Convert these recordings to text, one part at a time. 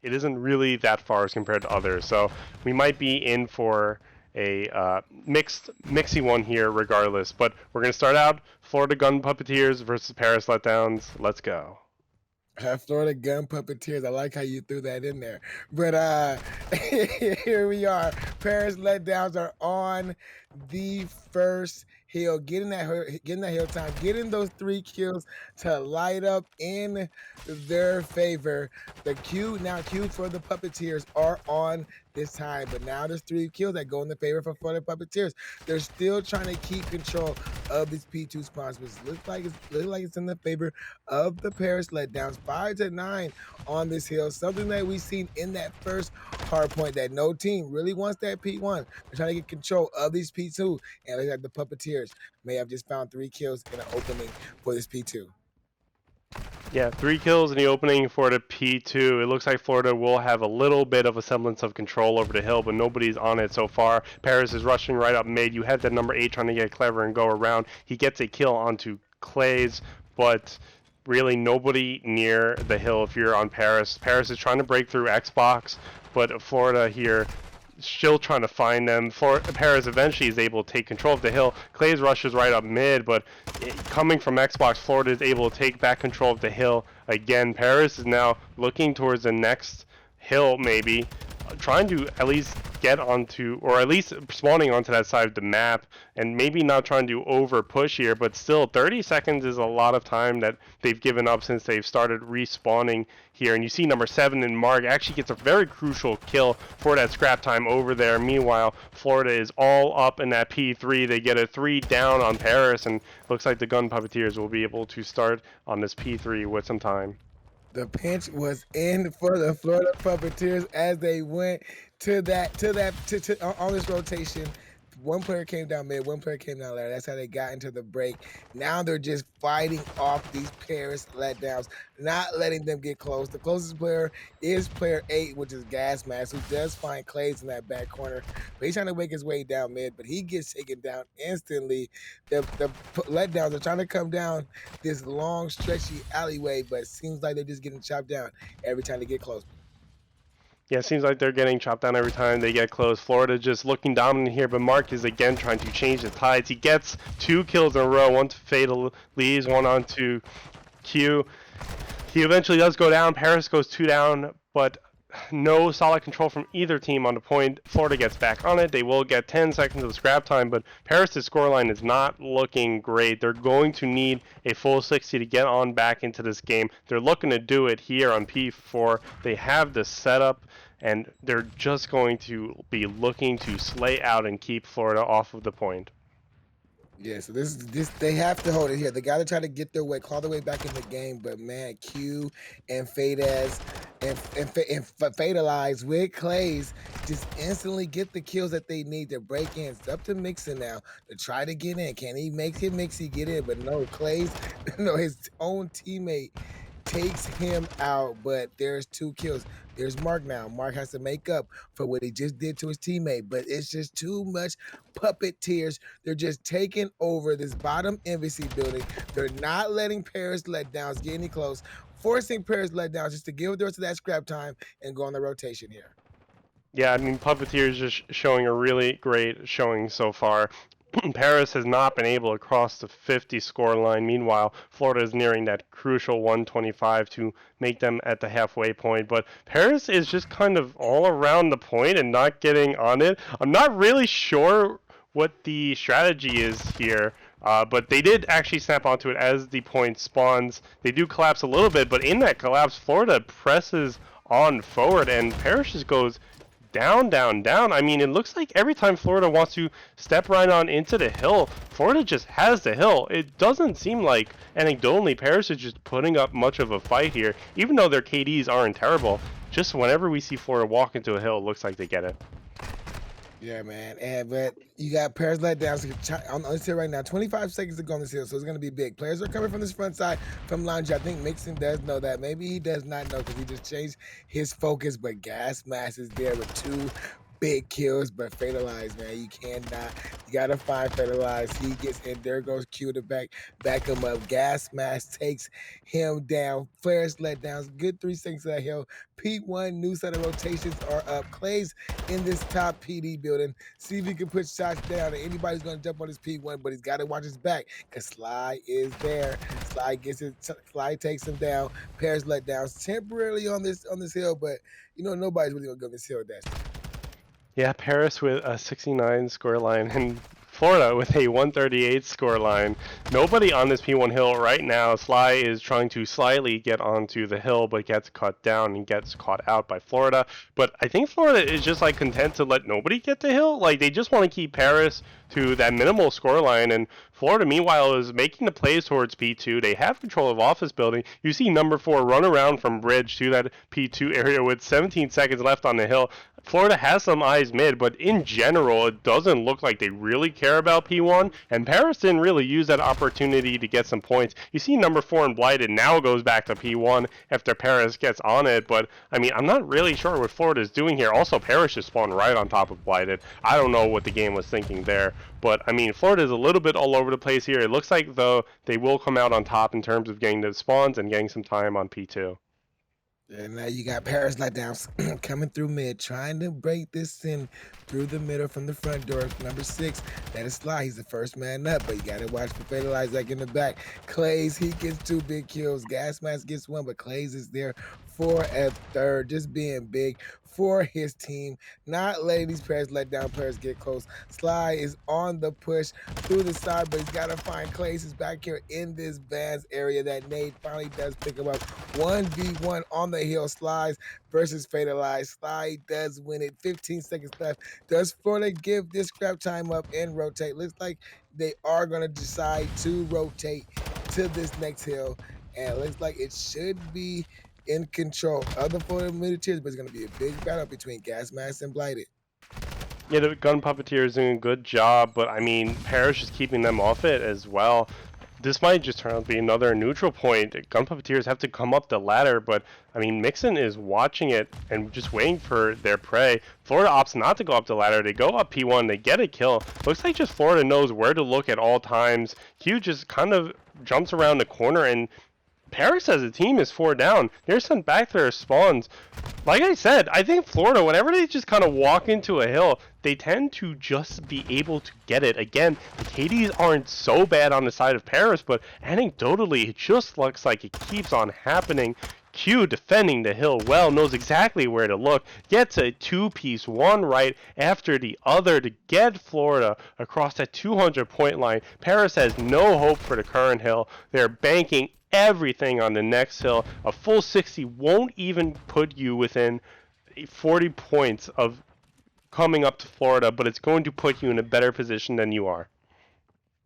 it isn't really that far as compared to others. So we might be in for a mixy one here regardless. But we're going to start out Florida Gun Puppeteers versus Paris Letdowns. Let's go. Florida Gun Puppeteers. I like how you threw that in there. But here we are. Paris Letdowns are on the first hill, getting that hill time, getting those 3 kills to light up in their favor. The queue for the Puppeteers are on this time, but now there's 3 kills that go in the favor for Florida Puppeteers. They're still trying to keep control of these P2 spawns, which looks like it's in the favor of the Paris Letdowns. 5-9 on this hill, something that we've seen in that first hard point, that no team really wants that P1. They're trying to get control of these P2, and look at the Puppeteers may have just found 3 kills in an opening for this P2. Yeah, 3 kills in the opening for the P2. It looks like Florida will have a little bit of a semblance of control over the hill, but nobody's on it so far. Paris is rushing right up mid. You have that number 8 trying to get clever and go around. He gets a kill onto Clays, but really nobody near the hill if you're on Paris. Paris is trying to break through Xbox, but Florida here still trying to find them. Paris eventually is able to take control of the hill. Clays rushes right up mid, but coming from Xbox, Florida is able to take back control of the hill again. Paris is now looking towards the next hill, maybe trying to at least get onto, or at least spawning onto that side of the map, and maybe not trying to over push here, but still 30 seconds is a lot of time that they've given up since they've started respawning here. And you see number 7 in Mark actually gets a very crucial kill for that scrap time over there. Meanwhile, Florida is all up in that P3. They get a 3 down on Paris, and looks like the Gun Puppeteers will be able to start on this P3 with some time. The pinch was in for the Florida Puppeteers as they went to on this rotation. One player came down mid, one player came down later. That's how they got into the break. Now they're just fighting off these Paris Letdowns, not letting them get close. The closest player is player 8, which is Gas Mask, who does find Clays in that back corner. But he's trying to make his way down mid, but he gets taken down instantly. The Letdowns are trying to come down this long, stretchy alleyway, but it seems like they're just getting chopped down every time they get close. Yeah, it seems like they're getting chopped down every time they get close. Florida just looking dominant here, but Mark is again trying to change the tides. He gets 2 kills in a row, one to Fatal leaves, one onto Q. He eventually does go down. Paris goes 2 down, but no solid control from either team on the point. Florida gets back on it. They will get 10 seconds of scrap time, but Paris' scoreline is not looking great. They're going to need a full 60 to get on back into this game. They're looking to do it here on P4. They have the setup, and they're just going to be looking to slay out and keep Florida off of the point. Yeah, so this they have to hold it here. They got to try to get their way, claw their way back in the game. But man, Q and Fadez and Fatalize with Clays just instantly get the kills that they need to break in. It's up to Mixon now to try to get in. Can he make him Mixie get in? But no, Clays, no, his own teammate takes him out, but there's 2 kills. There's Mark now. Mark has to make up for what he just did to his teammate, but it's just too much Puppeteers. They're just taking over this bottom embassy building. They're not letting Paris Letdowns get any close, forcing Paris Letdowns just to give the rest of that scrap time and go on the rotation here. Yeah, I mean, Puppeteers just showing a really great showing so far. Paris has not been able to cross the 50 score line. Meanwhile, Florida is nearing that crucial 125 to make them at the halfway point. But Paris is just kind of all around the point and not getting on it. I'm not really sure what the strategy is here. But they did actually snap onto it as the point spawns. They do collapse a little bit, but in that collapse, Florida presses on forward, and Paris just goes down, down, down. I mean, it looks like every time Florida wants to step right on into the hill, Florida just has the hill. It doesn't seem like, anecdotally, Paris is just putting up much of a fight here, even though their KDs aren't terrible. Just whenever we see Florida walk into a hill, it looks like they get it. Yeah, man. But you got Paris Letdowns on this hill right now. 25 seconds to go on this hill, so it's going to be big. Players are coming from this front side from Lounge. I think Mixon does know that. Maybe he does not know because he just changed his focus, but Gas Mask is there with 2 big kills, but Fatalize, man, you cannot. You gotta find Fatalize. He gets in. There goes Q to back him up. Gas Mask takes him down. Paris Letdowns. Good 3 seconds of that hill. P1, new set of rotations are up. Clay's in this top PD building. See if he can put shots down. And anybody's gonna jump on his P1, but he's got to watch his back because Sly is there. Sly gets it. Sly takes him down. Paris Letdowns temporarily on this hill, but you know nobody's really gonna go this hill dash. Yeah, Paris with a 69 scoreline and Florida with a 138 scoreline. Nobody on this P1 hill right now. Sly is trying to slightly get onto the hill, but gets cut down and gets caught out by Florida. But I think Florida is just like content to let nobody get the hill. Like they just want to keep Paris to that minimal scoreline, and Florida meanwhile is making the plays towards P2. They have control of office building. You see number 4 run around from bridge to that P2 area with 17 seconds left on the hill. Florida has some eyes mid, but in general, it doesn't look like they really care about P1, and Paris didn't really use that opportunity to get some points. You see number 4 in Blighted now goes back to P1 after Paris gets on it, but I mean, I'm not really sure what Florida is doing here. Also, Paris just spawned right on top of Blighted. I don't know what the game was thinking there, but I mean, Florida is a little bit all over the place here. It looks like, though, they will come out on top in terms of getting the spawns and getting some time on P2. And now you got Paris Letdowns coming through mid, trying to break this in through the middle from the front door. Number 6, that is Sly. He's the first man up, but you got to watch for Fatalize like in the back. Clays, he gets 2 big kills. Gas Mask gets 1, but Clays is there for a third, just being big for his team, not letting these Paris Letdown players get close. Sly is on the push through the side, but he's got to find Clays. He's back here in this Vans area. That nade finally does pick him up. 1v1 on the hill. Slides versus Fatalize. Sly does win it. 15 seconds left. Does Florida give this scrap time up and rotate? Looks like they are going to decide to rotate to this next hill, and it looks like it should be in control of the Florida Puppeteers, but it's going to be a big battle between Gas Mask and Blighted. Yeah, the Gun Puppeteer is doing a good job, but I mean, Paris is keeping them off it as well. This might just turn out to be another neutral point. Gun Puppeteers have to come up the ladder, but I mean, Mixon is watching it and just waiting for their prey. Florida opts not to go up the ladder. They go up P1, they get a kill. Looks like just Florida knows where to look at all times. Q just kind of jumps around the corner, and Paris as a team is 4 down. They're sent back to their spawns. Like I said, I think Florida, whenever they just kind of walk into a hill, they tend to just be able to get it. Again, the KDs aren't so bad on the side of Paris, but anecdotally, it just looks like it keeps on happening. Q defending the hill well, knows exactly where to look, gets a 2-piece, one right after the other to get Florida across that 200-point line. Paris has no hope for the current hill. They're banking everything on the next hill. A full 60 won't even put you within 40 points of coming up to Florida, but it's going to put you in a better position than you are.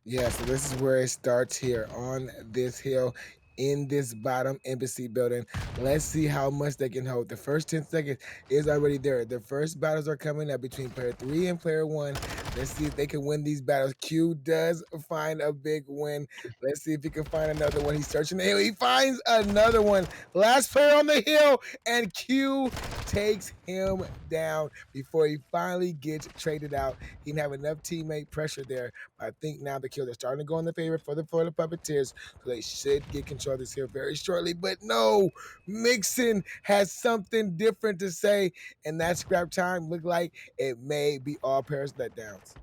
Yeah, so this is where it starts here on this hill in this bottom embassy building. Let's see how much they can hold. The first 10 seconds is already there. The first battles are coming up between player 3 and player 1. Let's see if they can win these battles. Q does find a big win. Let's see if he can find another one. He's searching the hill. He finds another one. Last player on the hill, and Q takes him down before he finally gets traded out. He didn't have enough teammate pressure there. But I think now the kills are starting to go in the favor for the Florida Puppeteers, so they should get control of this here very shortly. But no, Mixon has something different to say, and that scrap time looked like it may be all Paris Letdowns.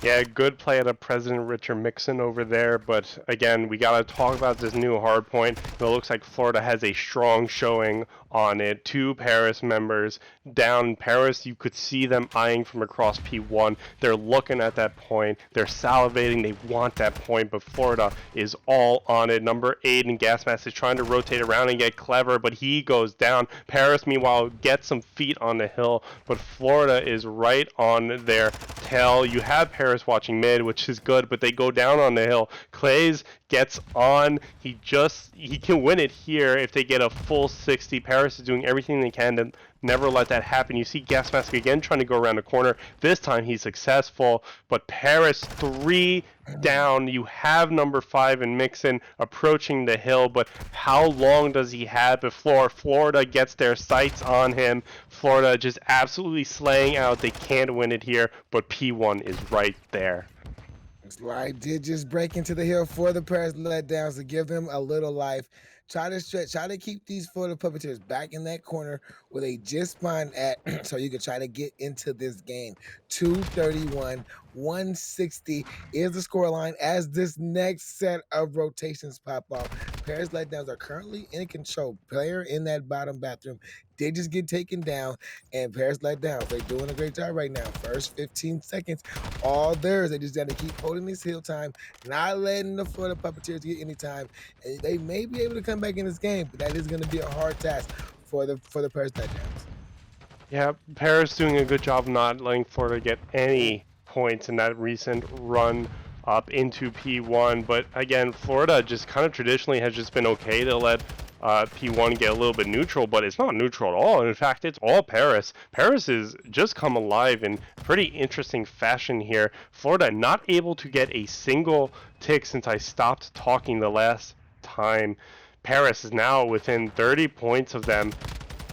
Yeah, good play out of President Richard Mixon over there, but again, we got to talk about this new hard point. It looks like Florida has a strong showing on it. 2 Paris members down. Paris, you could see them eyeing from across P1. They're looking at that point. They're salivating. They want that point, but Florida is all on it. Number 8 in Gas Mask is trying to rotate around and get clever, but he goes down. Paris, meanwhile, gets some feet on the hill, but Florida is right on their tail. You have Paris watching mid, which is good, but they go down on the hill. Clays gets on. He can win it here if they get a full 60. Paris is doing everything they can to never let that happen. You see Gas Mask again trying to go around the corner. This time he's successful, but Paris 3 down. You have number 5 and Mixon approaching the hill, but how long does he have before Florida gets their sights on him? Florida just absolutely slaying out. They can't win it here, but P1 is right there. Slide did just break into the hill for the Paris Letdowns to give them a little life. Try to stretch, try to keep these Florida Puppeteers back in that corner where they just spawned at so you can try to get into this game. 231, 160 is the scoreline as this next set of rotations pop off. Paris Letdowns are currently in control. Player in that bottom bathroom did just get taken down, and Paris Letdowns, they're doing a great job right now. First 15 seconds, all theirs. They just got to keep holding this hill time, not letting the Florida Puppeteers get any time. And they may be able to come back in this game, but that is going to be a hard task for the Paris Letdowns. Yeah, Paris doing a good job not letting Florida get any points in that recent run up into P1. But again, Florida just kind of traditionally has just been okay to let P1 get a little bit neutral, but it's not neutral at all. In fact, it's all Paris. Paris has just come alive in pretty interesting fashion here. Florida not able to get a single tick since I stopped talking the last time. Paris is now within 30 points of them.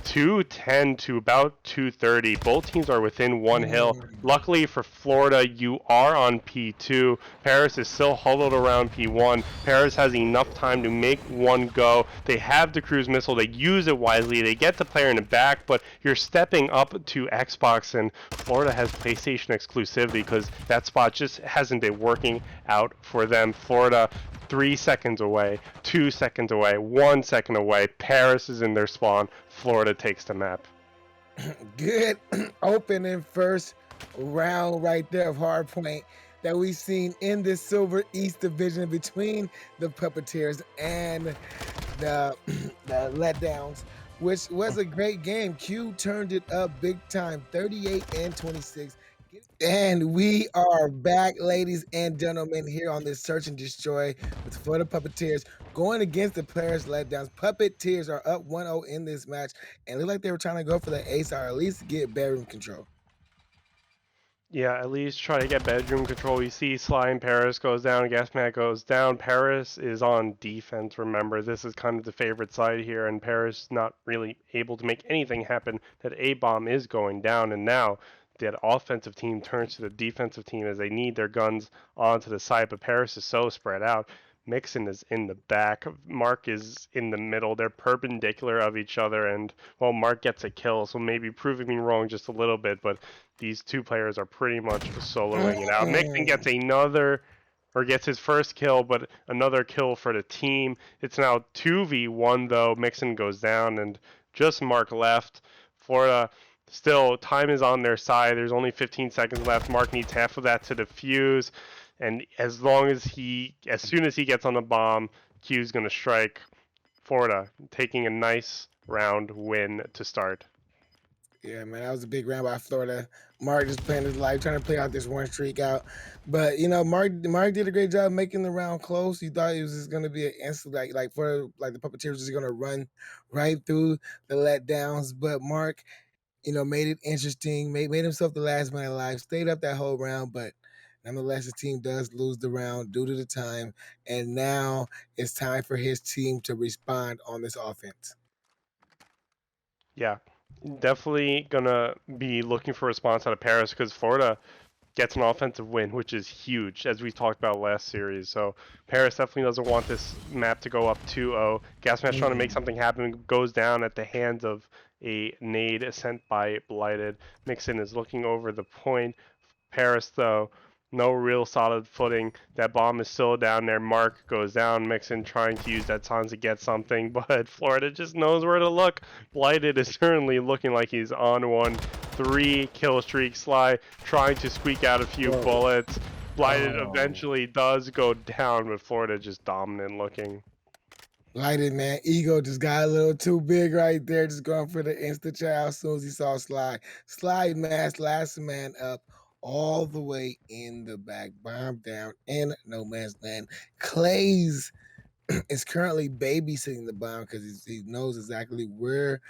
210 to about 230. Both teams are within one hill. Luckily for Florida, you are on P2. Paris is still huddled around P1. Paris has enough time to make one go. They have the cruise missile. They use it wisely. They get the player in the back, but you're stepping up to Xbox, and Florida has PlayStation exclusivity because that spot just hasn't been working out for them. Florida 3 seconds away, 2 seconds away, 1 second away. Paris is in their spawn. Florida takes the map. Good opening first round right there of hard point that we've seen in this Silver East division between the Puppeteers and the Letdowns, which was a great game. Q turned it up big time, 38-26. And we are back, ladies and gentlemen, here on this Search and Destroy with Florida Puppeteers going against the Paris Letdowns. Puppeteers are up 1-0 in this match, and look like they were trying to go for the ace or at least get bedroom control. Yeah, at least try to get bedroom control. You see Sly and Paris goes down, Gasmat goes down. Paris is on defense, remember. This is kind of the favorite side here, and Paris not really able to make anything happen. That A-bomb is going down, and now that offensive team turns to the defensive team as they need their guns onto the side, but Paris is so spread out. Mixon is in the back. Mark is in the middle. They're perpendicular of each other, and well, Mark gets a kill, so maybe proving me wrong just a little bit, but these two players are pretty much soloing it out. Mixon gets another, or gets his first kill, but another kill for the team. It's now 2v1 though. Mixon goes down, and just Mark left. Florida still, time is on their side. There's only 15 seconds left. Mark needs half of that to defuse. And as soon as he gets on the bomb, Q's going to strike. Florida taking a nice round win to start. Yeah, man, that was a big round by Florida. Mark just playing his life, trying to play out this one streak out. But you know, Mark did a great job making the round close. You thought it was just gonna be an instant, like the Puppeteers was just gonna run right through the Letdowns. But Mark, you know, made it interesting, made himself the last man alive, stayed up that whole round, but nonetheless, his team does lose the round due to the time. And now it's time for his team to respond on this offense. Yeah, definitely gonna be looking for a response out of Paris because Florida gets an offensive win, which is huge, as we talked about last series. So Paris definitely doesn't want this map to go up 2-0. Gasmatch trying to make something happen, goes down at the hands of a nade sent by Blighted. Mixon is looking over the point. Paris, though, no real solid footing. That bomb is still down there. Mark goes down. Mixon trying to use that time to get something, but Florida just knows where to look. Blighted is certainly looking like he's on one. 3 kill streak. Sly trying to squeak out a few bullets. Blighted eventually does go down, but Florida just dominant looking. Lighted, man. Ego just got a little too big right there, just going for the insta child as soon as he saw Sly. Sly mask, last man up, all the way in the back. Bomb down in no man's land. Clay's is currently babysitting the bomb because he knows exactly where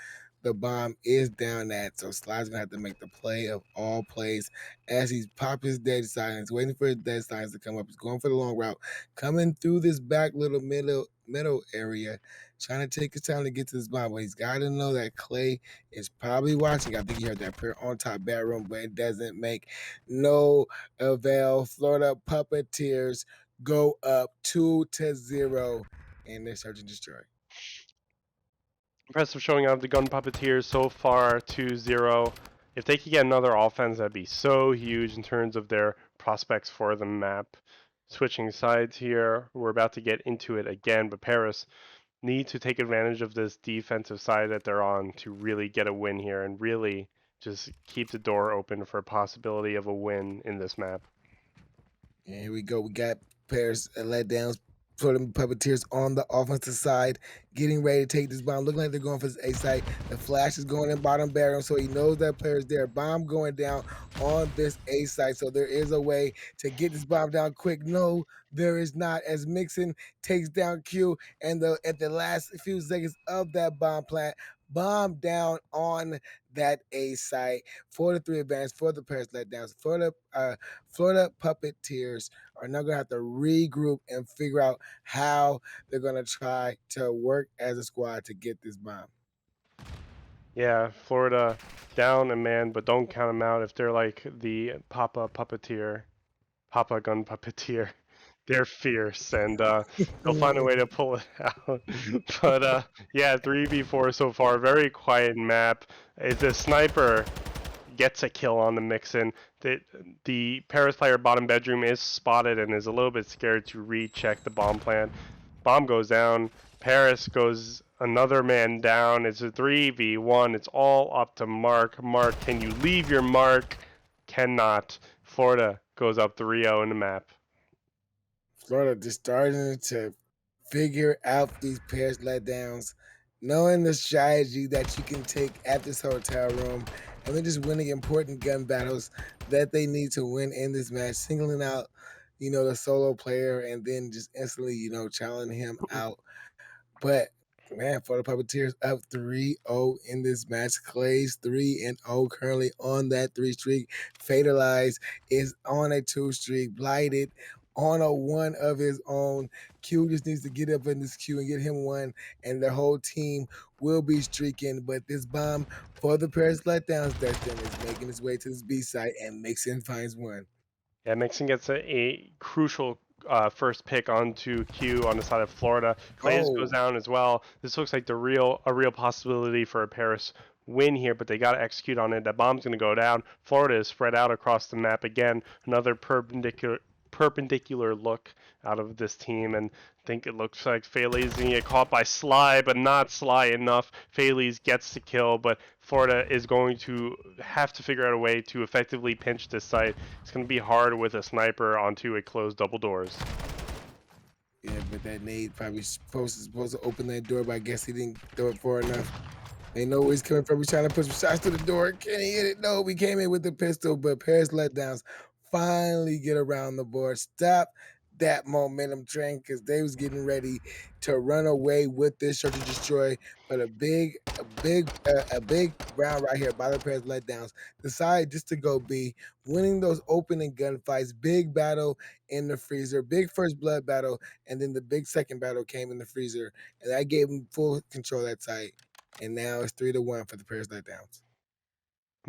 the bomb is down at. So Sly's gonna have to make the play of all plays as he's pop his dead silence, waiting for his dead silence to come up. He's going for the long route, coming through this back little middle area, trying to take his time to get to this bomb. But he's got to know that Clay is probably watching. I think he heard that prayer on top bedroom, but it doesn't make no avail. Florida Puppeteers go up 2-0 in their search and destroy. Impressive showing out of the gun puppeteers so far, 2-0. If they could get another offense, that'd be so huge in terms of their prospects for the map. Switching sides here, we're about to get into it again, but Paris need to take advantage of this defensive side that they're on to really get a win here and really just keep the door open for a possibility of a win in this map. And here we go. We got Paris Letdowns for the Puppeteers on the offensive side, getting ready to take this bomb. Looking like they're going for this A site. The flash is going in bottom barrel, so he knows that player's there. Bomb going down on this A site, so there is a way to get this bomb down quick. No, there is not. As Mixon takes down Q, and at the last few seconds of that bomb plant, bomb down on that A site for the 3 advance for the Paris Letdowns. Florida Puppeteers are now going to have to regroup and figure out how they're going to try to work as a squad to get this bomb. Yeah, Florida down a man, but don't count them out if they're like the Papa Puppeteer, Papa Gun Puppeteer. They're fierce, and they'll find a way to pull it out. But yeah, 3v4 so far, very quiet map. The sniper gets a kill on the Mixon. The Paris player bottom bedroom is spotted and is a little bit scared to recheck the bomb plant. Bomb goes down. Paris goes another man down. It's a 3v1. It's all up to Mark. Mark, can you leave your mark? Cannot. Florida goes up 3-0 in the map. Florida just starting to figure out these Paris Letdowns, knowing the strategy that you can take at this hotel room, and then just winning important gun battles that they need to win in this match, singling out, the solo player, and then just instantly, challenging him out. But man, for the Puppeteers up 3-0 in this match. Clay's 3-0 currently on that 3 streak. Fatalized is on a 2 streak. Blighted on a 1 of his own. Q just needs to get up in this queue and get him 1, and the whole team will be streaking. But this bomb for the Paris Letdowns, Dustin, is making its way to this B site, and Mixon finds 1. Yeah, Mixon gets a crucial first pick onto Q on the side of Florida. Clay's goes down as well. This looks like a real possibility for a Paris win here, but they got to execute on it. That bomb's going to go down. Florida is spread out across the map again. Another perpendicular look out of this team, and I think it looks like Fayleys going to get caught by Sly, but not Sly enough. Fayleys gets the kill, but Florida is going to have to figure out a way to effectively pinch this site. It's going to be hard with a sniper onto a closed double doors. Yeah, but that nade probably supposed to open that door, but I guess he didn't throw it far enough. They know where he's coming from. He's trying to put some shots to the door. Can he hit it? No, we came in with the pistol, but Paris Letdowns finally get around the board. Stop that momentum train because they was getting ready to run away with this search and destroy. But a big round right here by the Paris Letdowns. Decide just to go B, winning those opening gunfights. Big battle in the freezer, big first blood battle, and then the big second battle came in the freezer, and that gave them full control of that site. And now it's 3-1 for the Paris Letdowns.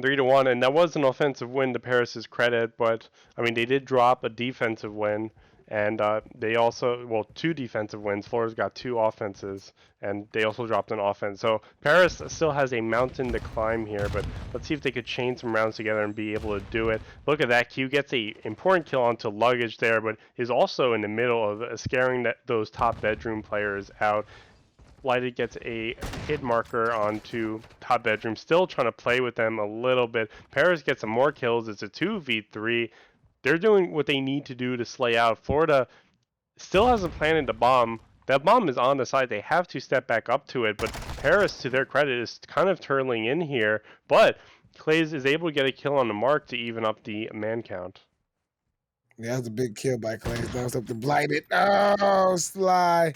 3-1, and that was an offensive win to Paris's credit, but I mean they did drop a defensive win, and they also 2 defensive wins. Florida's got 2 offenses, and they also dropped an offense. So Paris still has a mountain to climb here, but let's see if they could chain some rounds together and be able to do it. Look at that, Q gets a important kill onto luggage there, but is also in the middle of scaring those top bedroom players out. Blighted gets a hit marker onto top bedroom, still trying to play with them a little bit. Paris gets some more kills. It's a 2v3. They're doing what they need to do to slay out. Florida still hasn't planted the bomb. That bomb is on the side. They have to step back up to it, but Paris, to their credit, is kind of turtling in here. But Clays is able to get a kill on the mark to even up the man count. Yeah, that was a big kill by Clay. Now it's up to Blighted. Oh, Sly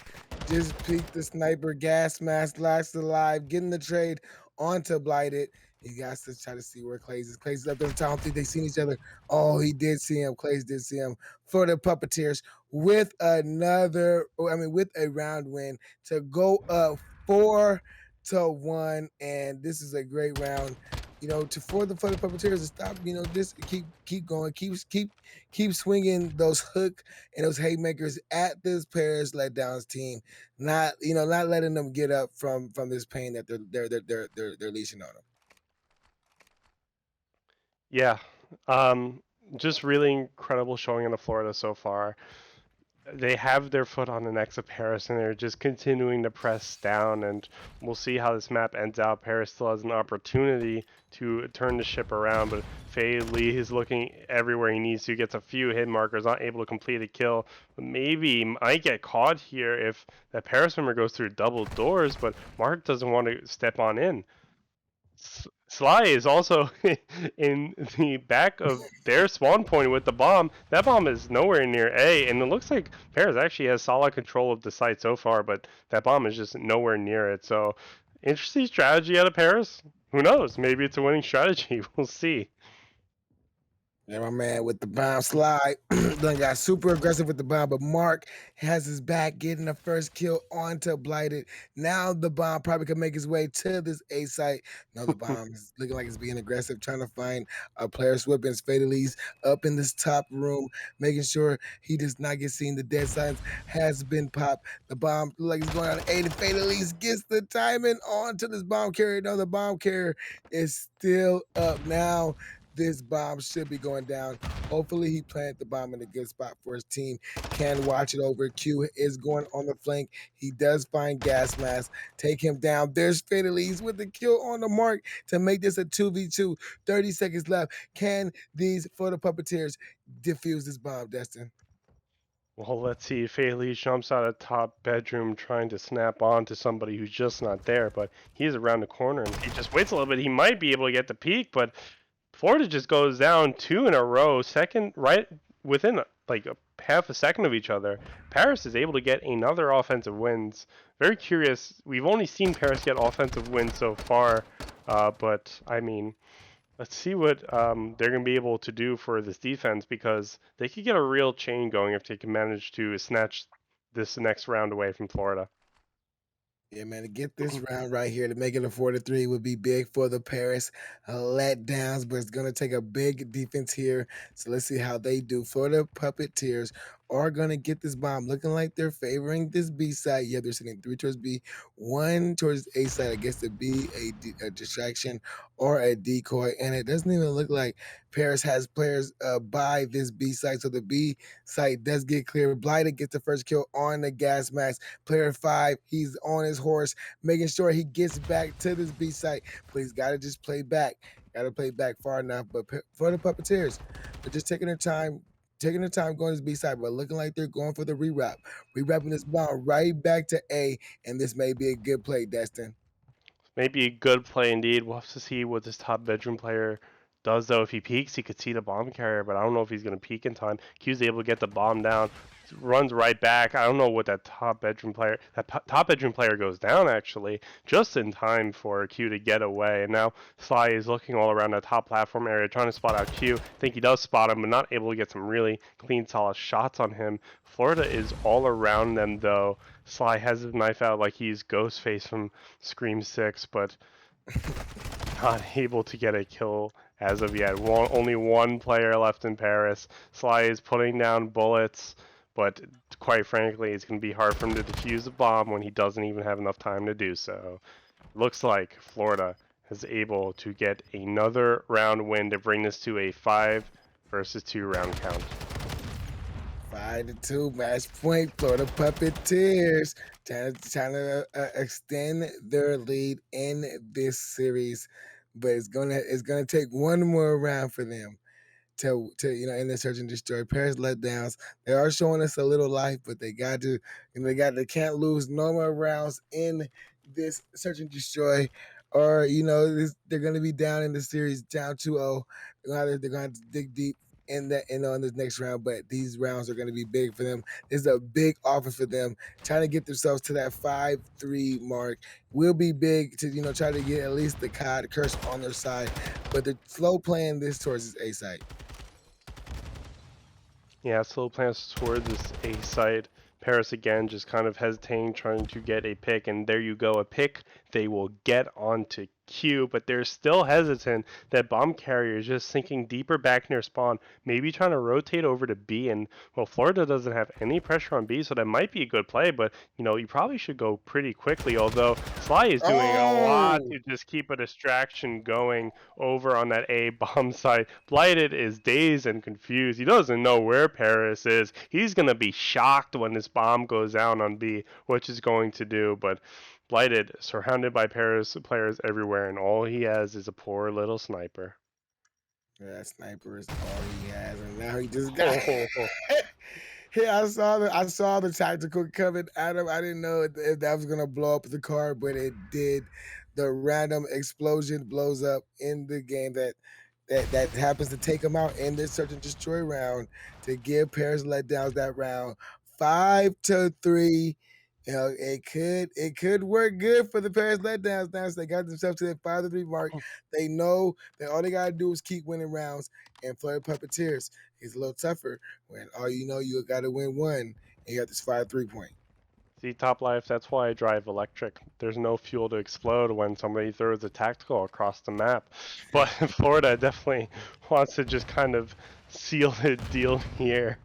just peeked the sniper gas mask, last alive, getting the trade onto Blighted. He got to try to see where Clays is. Clays is up there. I don't think they seen each other. Oh, he did see him. Clays did see him. Florida Puppeteers with with a round win to go up 4-1, and this is a great round. For the Puppeteers to stop, this keep going, keep swinging those hook and those haymakers at this Paris Letdowns team, not letting them get up from this pain that they're leashing on them. Yeah, just really incredible showing in Florida so far. They have their foot on the necks of Paris, and they're just continuing to press down. And we'll see how this map ends out. Paris still has an opportunity to turn the ship around, but Fei Li is looking everywhere he needs to. Gets a few hit markers, not able to complete a kill. But maybe might get caught here if that Paris member goes through double doors. But Mark doesn't want to step on in. Sly is also in the back of their spawn point with the bomb. That bomb is nowhere near A, and it looks like Paris actually has solid control of the site so far, but that bomb is just nowhere near it. So, interesting strategy out of Paris. Who knows? Maybe it's a winning strategy. We'll see. Yeah, my man with the bomb slide done got super aggressive with the bomb, but Mark has his back, getting the first kill onto Blighted. Now the bomb probably could make his way to this A site. No, the bomb is looking like it's being aggressive, trying to find a player. Swipping Fatali's up in this top room, making sure he does not get seen. The dead silence has been popped. The bomb looks like it's going on 8, and Fatali's gets the timing onto this bomb carrier. No, the bomb carrier is still up now. This bomb should be going down. Hopefully, he planted the bomb in a good spot for his team. Can watch it over. Q is going on the flank. He does find gas mask. Take him down. There's Fatali's with the kill on the mark to make this a 2v2. 30 seconds left. Can these Florida Puppeteers defuse this bomb, Destin? Well, let's see. Fei Li jumps out of top bedroom trying to snap on to somebody who's just not there, but he's around the corner and he just waits a little bit. He might be able to get the peak, but Florida just goes down 2 in a row, second right within like a half a second of each other. Paris is able to get another offensive wins. Very curious. We've only seen Paris get offensive wins so far, but I mean, let's see what they're going to be able to do for this defense because they could get a real chain going if they can manage to snatch this next round away from Florida. Yeah, man, to get this round right here to make it a 4-3 would be big for the Paris Letdowns, but it's going to take a big defense here. So let's see how they do. Florida Puppeteers are going to get this bomb, looking like they're favoring this B side. Yeah, they're sending 3 towards B, 1 towards A side. I guess to be a distraction or a decoy, and it doesn't even look like Paris has players by this B side. So the B side does get clear. Blighted gets the first kill on the gas mask. Player 5, he's on his horse, making sure he gets back to this B site, but he's got to just play back. Got to play back far enough. But for the Puppeteers, they're just taking their time going to this B side, but looking like they're going for the rewrap. Rewrapping this bomb right back to A, and this may be a good play, Destin. Maybe a good play indeed. We'll have to see what this top bedroom player does, though. If he peeks, he could see the bomb carrier, but I don't know if he's going to peek in time. Q's able to get the bomb down, runs right back. I don't know what that top bedroom player goes down, actually, just in time for Q to get away. And now Sly is looking all around the top platform area, trying to spot out Q. I think he does spot him, but not able to get some really clean, solid shots on him. Florida is all around them, though. Sly has his knife out like he's Ghostface from Scream 6, but not able to get a kill as of yet. Only one player left in Paris. Sly is putting down bullets, but quite frankly, it's going to be hard for him to defuse a bomb when he doesn't even have enough time to do so. Looks like Florida is able to get another round win to bring this to a 5 versus 2 round count. 5-2 match point. Florida Puppeteers trying to extend their lead in this series, but it's gonna take one more round for them to in the search and destroy. Paris Letdowns. They are showing us a little life, but they got to they can't lose no more rounds in this search and destroy, or they're gonna be down in the series, down 2-0. They're gonna have to dig deep in that on this next round, but these rounds are going to be big for them. This is a big offense for them, trying to get themselves to that 5-3 mark. Will be big to try to get at least the COD curse on their side, but they're slow playing this towards this A site. Yeah, slow plans toward this A site. Paris again just kind of hesitating, trying to get a pick, and there you go, a pick they will get onto Q, but they're still hesitant. That bomb carrier is just sinking deeper back near spawn, maybe trying to rotate over to B, and well, Florida doesn't have any pressure on B, so that might be a good play, but you probably should go pretty quickly, although Sly is doing a lot Oh, to just keep a distraction going over on that A bomb site. Blighted is dazed and confused. He doesn't know where Paris is. He's going to be shocked when this bomb goes down on B, which is going to do, but Blighted, surrounded by Paris players everywhere, and all he has is a poor little sniper. yeah, that sniper is all he has, and now he just got. Yeah, I saw the tactical coming at him. I didn't know if that was gonna blow up the car, but it did. The random explosion blows up in the game that happens to take him out in this search and destroy round to give Paris Letdowns that round 5-3. It could work good for the Paris Letdowns now. So they got themselves to that 5-3 mark. They know that all they gotta do is keep winning rounds. And Florida Puppeteers is a little tougher when all you got to win one, and you got this 5-3 point. See, Top Life, that's why I drive electric. There's no fuel to explode when somebody throws a tactical across the map. But Florida definitely wants to just kind of seal the deal here.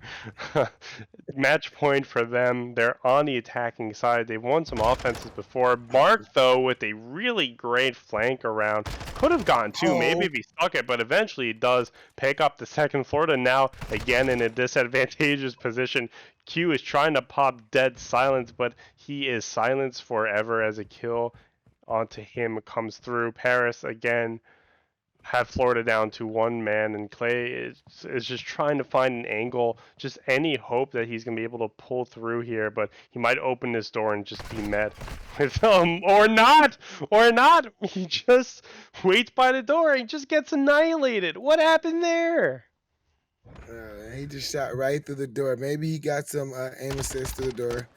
Match point for them. They're on the attacking side. They've won some offenses before. Mark, though, with a really great flank around. Could have gone two, maybe Oh, if he stuck it, but eventually he does pick up the second. Florida now, again, in a disadvantageous position. Q is trying to pop dead silence, but he is silenced forever as a kill onto him comes through. Paris again have Florida down to one man, and Clay is just trying to find an angle, just any hope that he's gonna be able to pull through here. But he might open this door and just be met with or not. He just waits by the door and just gets annihilated. What happened there? he just shot right through the door. Maybe he got some aim assist through the door.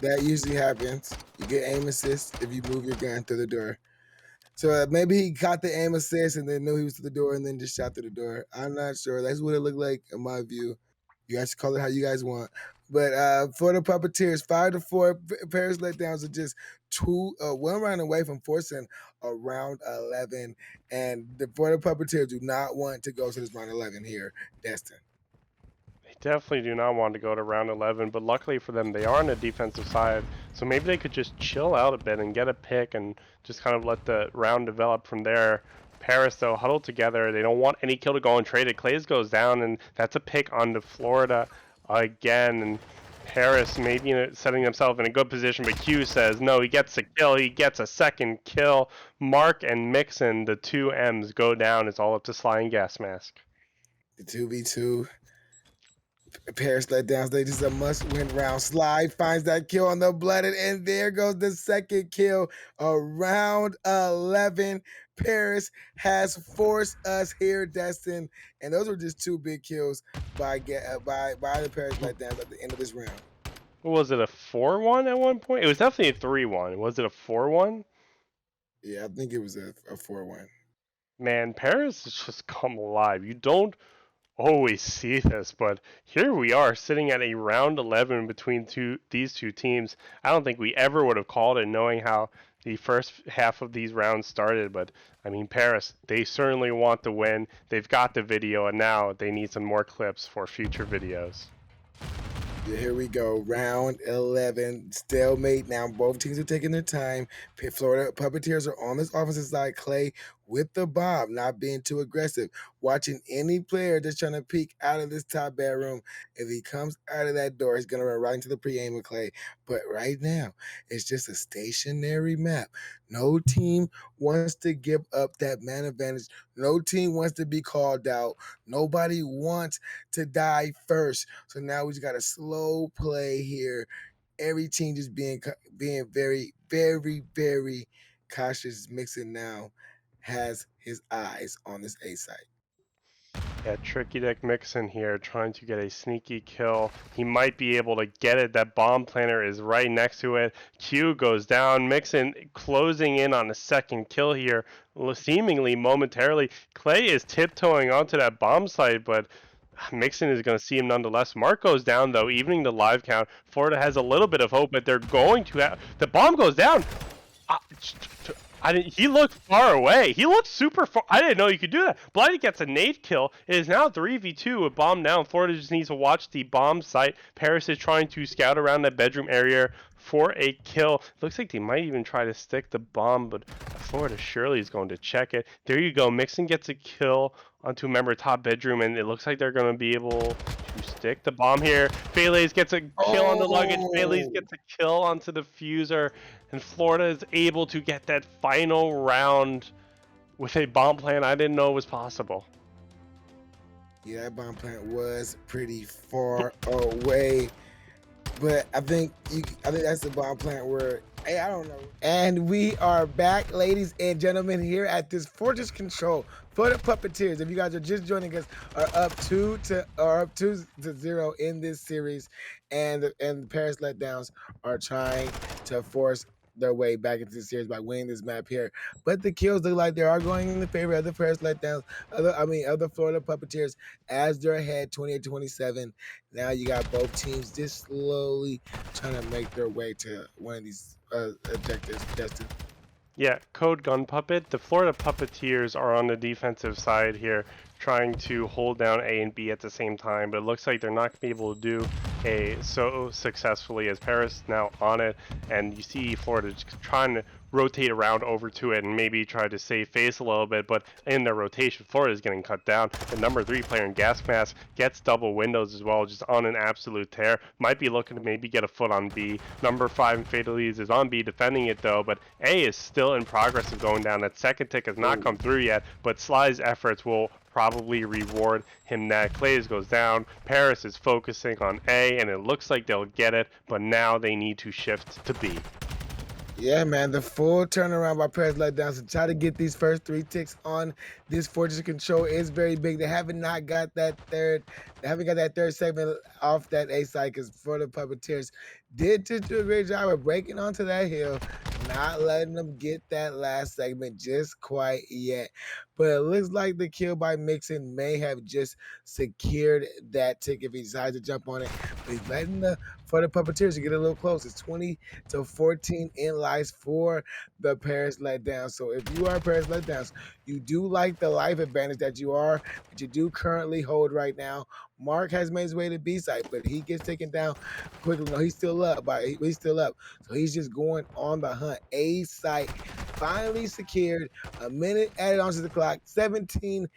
That usually happens. You get aim assist if you move your gun through the door. So maybe he caught the aim assist and then knew he was through the door and then just shot through the door. I'm not sure. That's what it looked like in my view. You guys call it how you guys want. But for the Puppeteers, 5-4, Paris Letdowns are just one round away from forcing a round 11. And the Florida Puppeteers do not want to go to this round 11 here, Destin. They definitely do not want to go to round 11, but luckily for them, they are on the defensive side, so maybe they could just chill out a bit and get a pick and just kind of let the round develop from there. Paris, though, huddled together. They don't want any kill to go untraded. Clays goes down, and that's a pick onto Florida again. And Paris maybe setting himself in a good position, but Q says no, he gets a kill. He gets a second kill. Mark and Mixon, the two M's, go down. It's all up to Sly and Gas Mask. The 2v2. Paris Letdowns. They just a must-win round. Slide finds that kill on the blooded, and there goes the second kill. Round 11. Paris has forced us here, Destin, and those were just two big kills by the Paris Letdowns at the end of this round. Was it a 4-1 at one point? It was definitely a 3-1. Was it a 4-1? Yeah, I think it was a 4-1. Man, Paris has just come alive. You don't always see this, but here we are sitting at a round 11 between these two teams. I don't think we ever would have called it knowing how the first half of these rounds started, but I mean, Paris, they certainly want to win. They've got the video, and now they need some more clips for future videos. Yeah, here we go. Round 11. Stalemate. Now both teams are taking their time. Florida Puppeteers are on this offensive side. Clay with the bomb, not being too aggressive. Watching any player that's trying to peek out of this top bedroom. If he comes out of that door, he's going to run right into the pre-aim of Clay. But right now, it's just a stationary map. No team wants to give up that man advantage. No team wants to be called out. Nobody wants to die first. So now we just got a slow play here. Every team just being very, very, very cautious. Mixon now has his eyes on this A site. Yeah, Tricky Dick Mixon here trying to get a sneaky kill. He might be able to get it. That bomb planter is right next to it. Q goes down. Mixon closing in on a second kill here, seemingly momentarily. Clay is tiptoeing onto that bomb site, but Mixon is going to see him nonetheless. Mark goes down, though, evening the live count. Florida has a little bit of hope, but they're going to have... The bomb goes down! Uh, I didn't. He looked far away. He looked super far. I didn't know you could do that. Blighty gets a nade kill. It is now 3v2 with bomb down. Florida just needs to watch the bomb site. Paris is trying to scout around that bedroom area for a kill. Looks like they might even try to stick the bomb, but Florida surely is going to check it. There you go. Mixon gets a kill onto a member top bedroom, and it looks like they're going to be able to stick the bomb here. Bayleys gets a kill on the luggage. Bayleys Oh, gets a kill onto the fuser. And Florida is able to get that final round with a bomb plan I didn't know was possible. yeah, that bomb plant was pretty far away. But I think that's the bomb plant where, hey, I don't know. And we are back, ladies and gentlemen, here at this Fortress Control. Florida Puppeteers, if you guys are just joining us, are up 2-0 in this series, and the Paris Letdowns are trying to force their way back into the series by winning this map here. But the kills look like they are going in the favor of the Paris Letdowns, other Florida Puppeteers, as they're ahead 28-27. Now you got both teams just slowly trying to make their way to one of these objectives. Destin. Yeah, Code Gun Puppet. The Florida Puppeteers are on the defensive side here, trying to hold down A and B at the same time, but it looks like they're not going to be able to do A so successfully as Paris now on it, and you see Florida just trying to rotate around over to it and maybe try to save face a little bit, but in their rotation, Florida is getting cut down. The number 3 player in Gas Mask gets double windows as well, just on an absolute tear. Might be looking to maybe get a foot on B. Number 5 in Fatalities is on B defending it though, but A is still in progress of going down. That second tick has not come through yet, but Sly's efforts will probably reward him that. Clays goes down. Paris is focusing on A, and it looks like they'll get it, but now they need to shift to B. Yeah, man, the full turnaround by Paris Letdowns to try to get these first 3 ticks on this Fortress Control is very big. They haven't got that third segment off that A side because Florida Puppeteers did just do a great job of breaking onto that hill, not letting them get that last segment just quite yet. But it looks like the kill by Mixon may have just secured that tick if he decides to jump on it. But he's letting the Florida Puppeteers get a little close. It's 20-14 in lives for the Paris Letdowns. So if you are Paris Letdowns, you do like the life advantage that you do currently hold right now. Mark has made his way to B side, but he gets taken down quickly. No, he's still up, he's still up. So he's just going on the hunt. A site finally secured. A minute added onto the clock. 17-8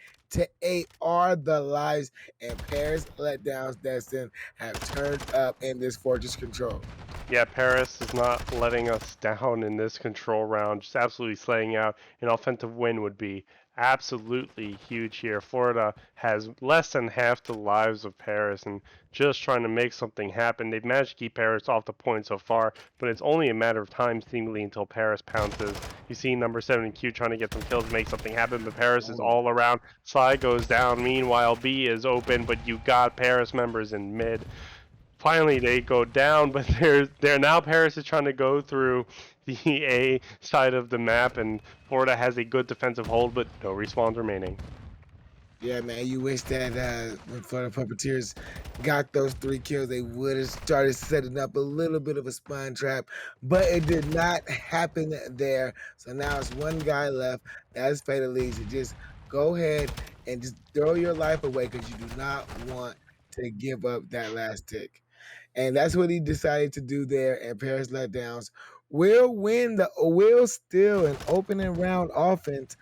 are the lives, and Paris Letdowns, Destin, have turned up in this Fortress Control. Yeah, Paris is not letting us down in this control round. Just absolutely slaying out. An offensive win would be absolutely huge here. Florida has less than half the lives of Paris and just trying to make something happen. They've managed to keep Paris off the point so far, but it's only a matter of time seemingly until Paris pounces. You see number 7 Q trying to get some kills, make something happen, but Paris is all around. Sly goes down. Meanwhile, B is open, but you got Paris members in mid. Finally they go down, but they're now Paris is trying to go through the A side of the map, and Florida has a good defensive hold, but no respawns remaining. Yeah, man, you wish that when Florida Puppeteers got those 3 kills, they would have started setting up a little bit of a spawn trap, but it did not happen there. So now it's one guy left. That's Fatalities. You just go ahead and just throw your life away because you do not want to give up that last tick. And that's what he decided to do there. And Paris Letdowns will steal an opening round offense,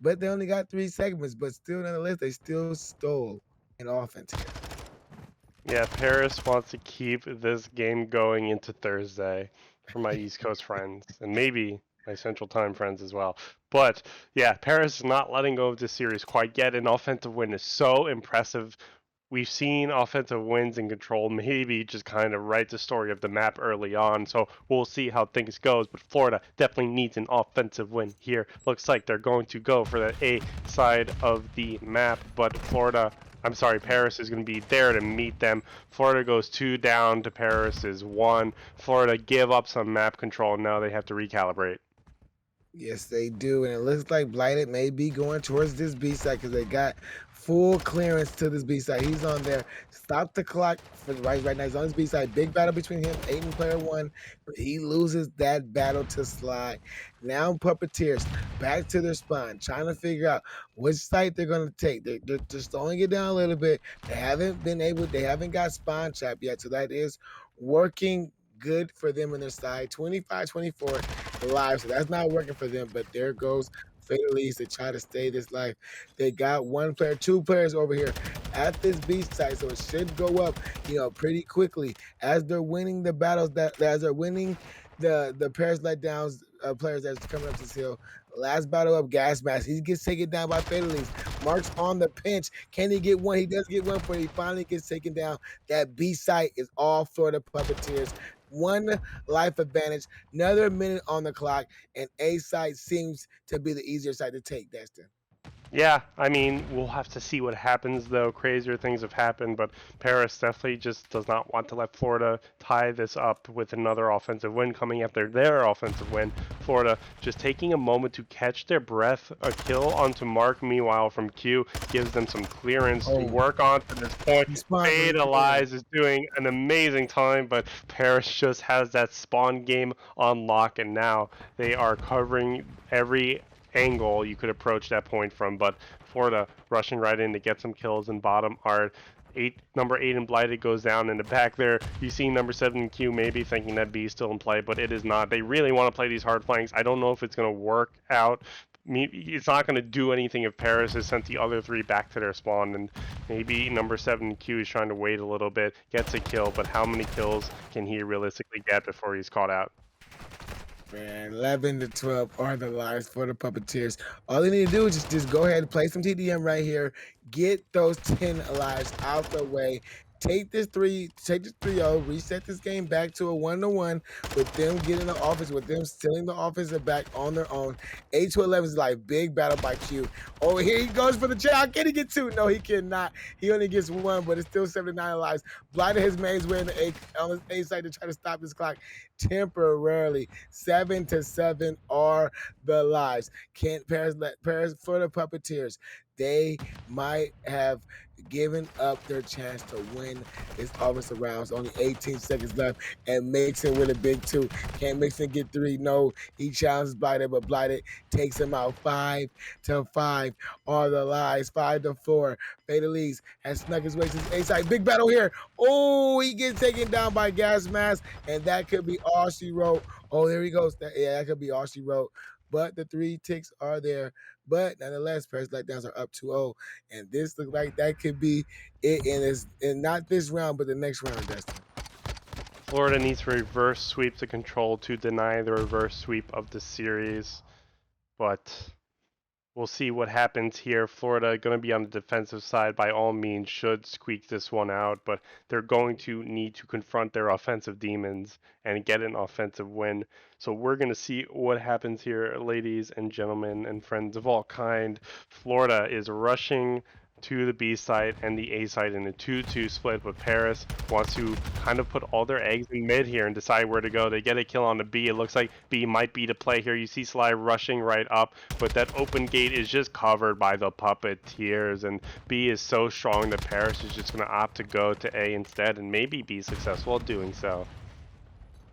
but they only got 3 segments. But still, nonetheless, they still stole an offense here. Yeah, Paris wants to keep this game going into Thursday for my East Coast friends, and maybe my Central Time friends as well. But yeah, Paris is not letting go of this series quite yet. An offensive win is so impressive we've seen offensive wins and control maybe just kind of write the story of the map early on. So we'll see how things goes. But Florida definitely needs an offensive win here. Looks like they're going to go for the A side of the map, but Paris is going to be there to meet them. Florida goes 2 down to Paris is 1. Florida give up some map control. Now they have to recalibrate. Yes, they do. And it looks like Blighted may be going towards this B side because they got full clearance to this B side. He's on there. Stop the clock for right now. He's on his B side. Big battle between him, Aiden and player one. But he loses that battle to Slide. Now Puppeteers back to their spawn, trying to figure out which site they're going to take. They're just slowing it down a little bit. They haven't got spawn trap yet. So that is working good for them on their side. 25-24 live. So that's not working for them. But there goes Fatal East to try to stay this life. They got one player, two players over here at this beast site. So it should go up, pretty quickly as they're winning the battles as they're winning the Paris Letdowns players that's coming up this hill. Last battle up, Gas Mask. He gets taken down by Fatal East. Mark's on the pinch. Can he get one? He does get one, but he finally gets taken down. That B site is all Florida Puppeteers. One life advantage, another minute on the clock, and A side seems to be the easier side to take, Destin. Yeah, I mean, we'll have to see what happens, though. Crazier things have happened, but Paris definitely just does not want to let Florida tie this up with another offensive win coming after their offensive win. Florida just taking a moment to catch their breath. A kill onto Mark, meanwhile, from Q gives them some clearance to work on to this point. Fade Elias is doing an amazing time, but Paris just has that spawn game on lock, and now they are covering every angle you could approach that point from, but Florida rushing right in to get some kills in bottom art. Number 8 and Blighted goes down in the back there. You see number 7 Q maybe thinking that B is still in play, but it is not. They really want to play these hard flanks. I don't know if it's going to work out. It's not going to do anything if Paris has sent the other 3 back to their spawn, and maybe number 7 Q is trying to wait a little bit, gets a kill, but how many kills can he realistically get before he's caught out? Man, 11-12 are the lives for the Puppeteers. All they need to do is just go ahead and play some TDM right here. Get those 10 lives out the way. Take this 3-0, reset this game back to a 1-1 with them getting the office, with them stealing the offense back on their own. 8-11 is like big battle by Q. Oh, here he goes for the child. Can he get 2? No, he cannot. He only gets 1, but it's still 79 lives. Blighted his main way on his A side to try to stop this clock temporarily. 7-7 are the lives. Can't Paris for the Puppeteers. They might have given up their chance to win this offensive rounds. Only 18 seconds left, and Mixon with a big 2. Can Mixon get 3? No, he challenges Blighted, but Blighted takes him out. 5-5 are the lies. 5-4. Fatal East has snuck his way to his A side. Big battle here. Oh, he gets taken down by Gas Mask, and that could be all she wrote. Oh, there he goes. That could be all she wrote. But the 3 ticks are there. But nonetheless, Paris Letdowns are up 2-0. And this looks like that could be it. And not this round, but the next round, Dustin. Florida needs to reverse sweep the control to deny the reverse sweep of the series. But we'll see what happens here. Florida going to be on the defensive side by all means, should squeak this one out, but they're going to need to confront their offensive demons and get an offensive win. So we're going to see what happens here, ladies and gentlemen and friends of all kind. Florida is rushing to the B side and the A side in a 2-2 split, but Paris wants to kind of put all their eggs in mid here and decide where to go. They get a kill on the B. It looks like B might be to play here. You see Sly rushing right up, but that open gate is just covered by the Puppeteers, and B is so strong that Paris is just going to opt to go to A instead and maybe be successful at doing so.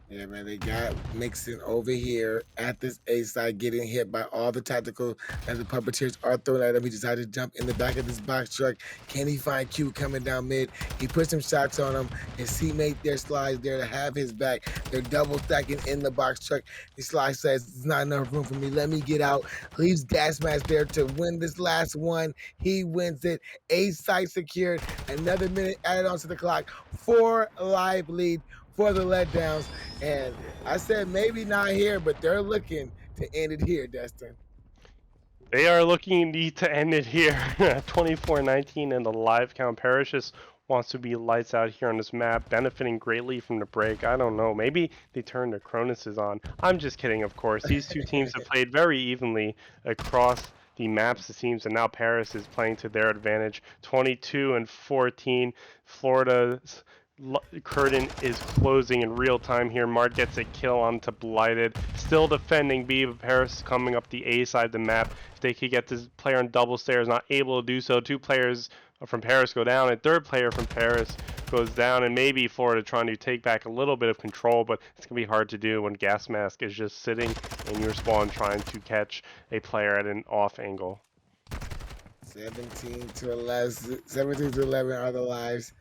Yeah, man, they got Mixon over here at this A side getting hit by all the tactical that the Puppeteers are throwing at him. He decided to jump in the back of this box truck. Can he find Q coming down mid? He puts some shots on him. His teammate there, Slides there to have his back. They're double stacking in the box truck. The Sly says, "There's not enough room for me. Let me get out." Leaves Gas Mask there to win this last one. He wins it. A side secured. Another minute added onto the clock. 4 live lead for the Letdowns. And I said maybe not here, but they're looking to end it here, Destin. They are looking need to end it here. 24-19 in the live count. Paris just wants to be lights out here on this map, benefiting greatly from the break. I don't know. Maybe they turn the Cronus's on. I'm just kidding, of course. These two teams have played very evenly across the maps, it seems, and now Paris is playing to their advantage. 22-14. Florida's curtain is closing in real time here. Mart gets a kill onto Blighted. Still defending B, but Paris coming up the A side of the map. If they could get this player on double stairs, not able to do so. Two players from Paris go down. A third player from Paris goes down, and maybe Florida trying to take back a little bit of control, but it's going to be hard to do when Gas Mask is just sitting in your spawn trying to catch a player at an off angle. 17 to 11 are the lives.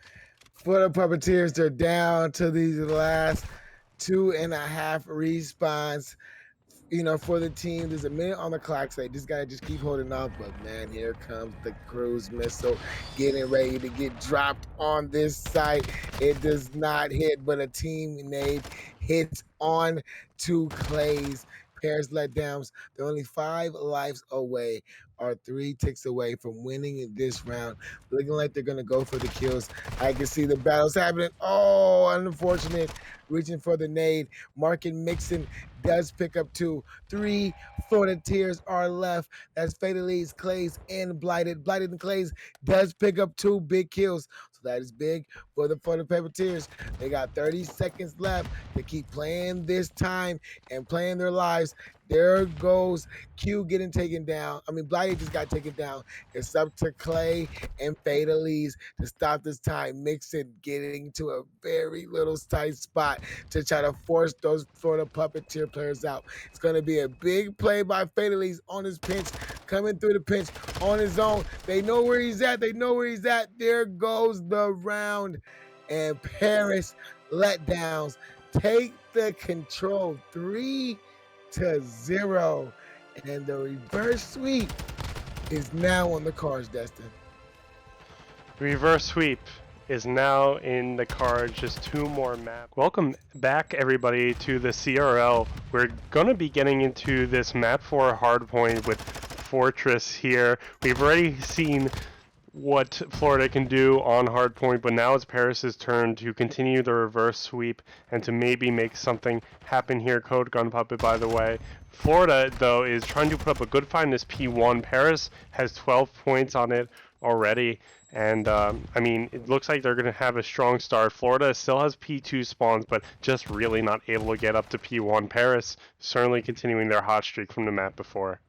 Florida Puppeteers, they're down to these last 2.5 respawns. You know, for the team, there's a minute on the clock, so they just gotta just keep holding on. But man, here comes the cruise missile getting ready to get dropped on this site. It does not hit, but a team nade hits on to Clay's. Paris Letdowns. They're only 5 lives away, or 3 ticks away from winning this round. Looking like they're gonna go for the kills. I can see the battles happening. Oh, unfortunate. Reaching for the nade. Mark and Mixon does pick up 2. 3 Florida Tears are left. That's Fatalities, Clays, and Blighted. Blighted and Clays does pick up 2 big kills. So that is big for the Florida Puppeteers. They got 30 seconds left to keep playing this time and playing their lives. There goes Q getting taken down. I mean, Blighted just got taken down. It's up to Clay and Fatalities to stop this time. Mixon getting to a very little tight spot to try to force those Florida Puppeteer players out. It's going to be a big play by Fatalities on his pinch, coming through the pinch on his own. They know where he's at. They know where he's at. There goes the round. And Paris Letdowns take the control 3-0. And the reverse sweep is now on the cards, Destin. Reverse sweep is now in the cards. Just 2 more maps. Welcome back, everybody, to the CRL. We're going to be getting into this map 4 hardpoint with Fortress here. We've already seen what Florida can do on hardpoint, but now it's Paris's turn to continue the reverse sweep and to maybe make something happen here. Code Gun Puppet, by the way. Florida, though, is trying to put up a good fight in this P1. Paris has 12 points on it already. And, I mean, it looks like they're going to have a strong start. Florida still has P2 spawns, but just really not able to get up to P1. Paris certainly continuing their hot streak from the map before.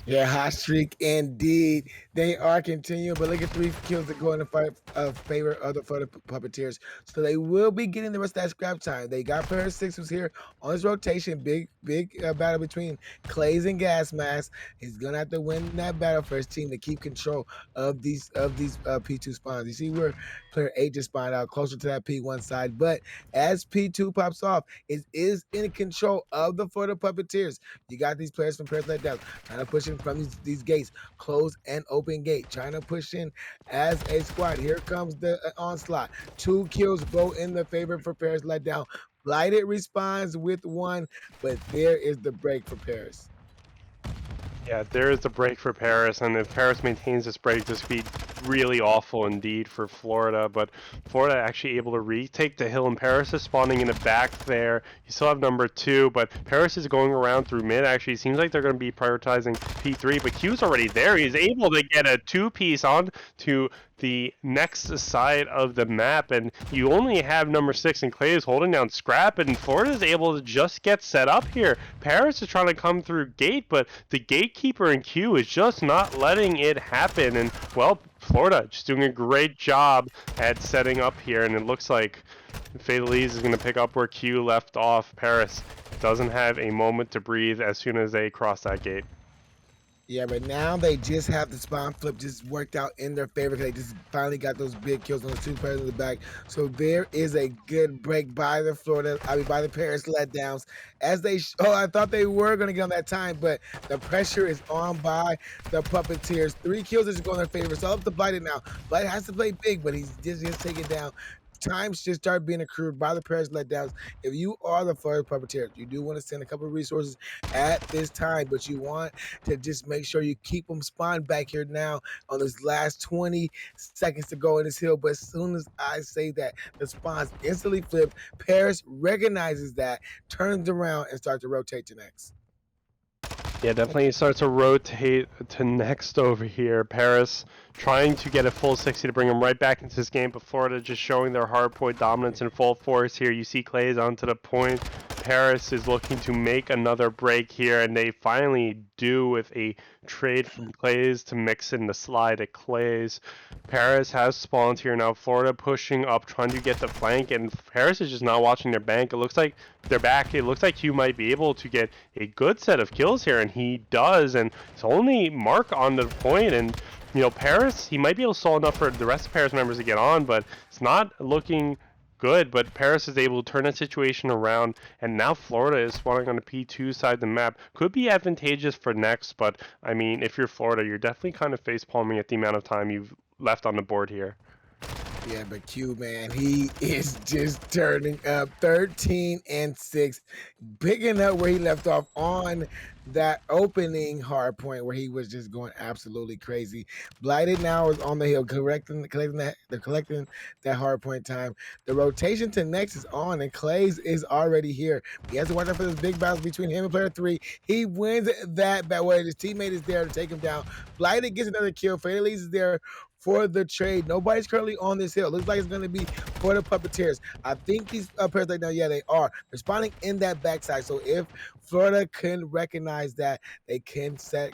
Yeah, hot streak indeed. They are continuing, but look at 3 kills that go in the fight of favor of the Florida Puppeteers. So they will be getting the rest of that scrap time. They got Paris 6 who's here on his rotation. Big battle between Clays and Gas Mask. He's gonna have to win that battle for his team to keep control of these P2 spawns. You see where player 8 just spawned out closer to that P1 side, but as P2 pops off, it is in control of the Florida Puppeteers. You got these players from Paris Letdowns trying to push in from these gates, close and open gate, trying to push in as a squad. Here comes the onslaught. 2 kills go in the favor for Paris Letdown. Blighted responds with 1, but there is the break for Paris. Yeah, there is the break for Paris, and if Paris maintains this break, this would be really awful indeed for Florida. But Florida actually able to retake the hill, and Paris is spawning in the back there. You still have number 2, but Paris is going around through mid. Actually, it seems like they're going to be prioritizing P3, but Q's already there. He's able to get a 2-piece on to the next side of the map, and you only have number 6 and Clay is holding down Scrap, and Florida is able to just get set up here. Paris is trying to come through gate, but the gatekeeper in Q is just not letting it happen, and well, Florida just doing a great job at setting up here, and it looks like Fatalities is going to pick up where Q left off. Paris doesn't have a moment to breathe as soon as they cross that gate. Yeah, but now they just have the spawn flip just worked out in their favor. They just finally got those big kills on the 2 players in the back. So there is a good break by the by the Paris Letdowns. As they, I thought they were going to get on that time, but the pressure is on by the Puppeteers. 3 kills is going in their favor. So up to Blighted now. Blighted has to play big, but he's just taken down time should start being accrued by the Paris Letdowns. If you are the Florida Puppeteers, you do want to send a couple of resources at this time, but you want to just make sure you keep them spawned back here now on this last 20 seconds to go in this hill. But as soon as I say that, the spawns instantly flip. Paris recognizes that, turns around, and starts to rotate to next. Yeah, definitely starts to rotate to next over here. Paris trying to get a full 60 to bring him right back into this game, but Florida just showing their hard point dominance in full force here. You see Clay's onto the point. Paris is looking to make another break here, and they finally do with a trade from Clay's to mix in the slide at Clay's. Paris has spawns here now. Florida pushing up, trying to get the flank, and Paris is just not watching their bank. It looks like they're back. It looks like Hugh might be able to get a good set of kills here, and he does, and it's only Mark on the point, and you know, Paris, he might be able to solve enough for the rest of Paris members to get on, but it's not looking good. But Paris is able to turn the situation around, and now Florida is spawning on the P2 side of the map. Could be advantageous for next, but I mean, if you're Florida, you're definitely kind of face palming at the amount of time you've left on the board here. Yeah, but Q, man, he is just turning up 13-6, picking up where he left off on that opening hard point where he was just going absolutely crazy. Blighted now is on the hill, collecting that hard point time. The rotation to next is on, and Clay's is already here. He has to watch out for this big battle between him and player 3. He wins that battle. His teammate is there to take him down. Blighted gets another kill. Fatalities is there for the trade. Nobody's currently on this hill. Looks like it's going to be for the Puppeteers. I think these players right now, yeah, they are responding in that backside. So if Florida can recognize that, they can set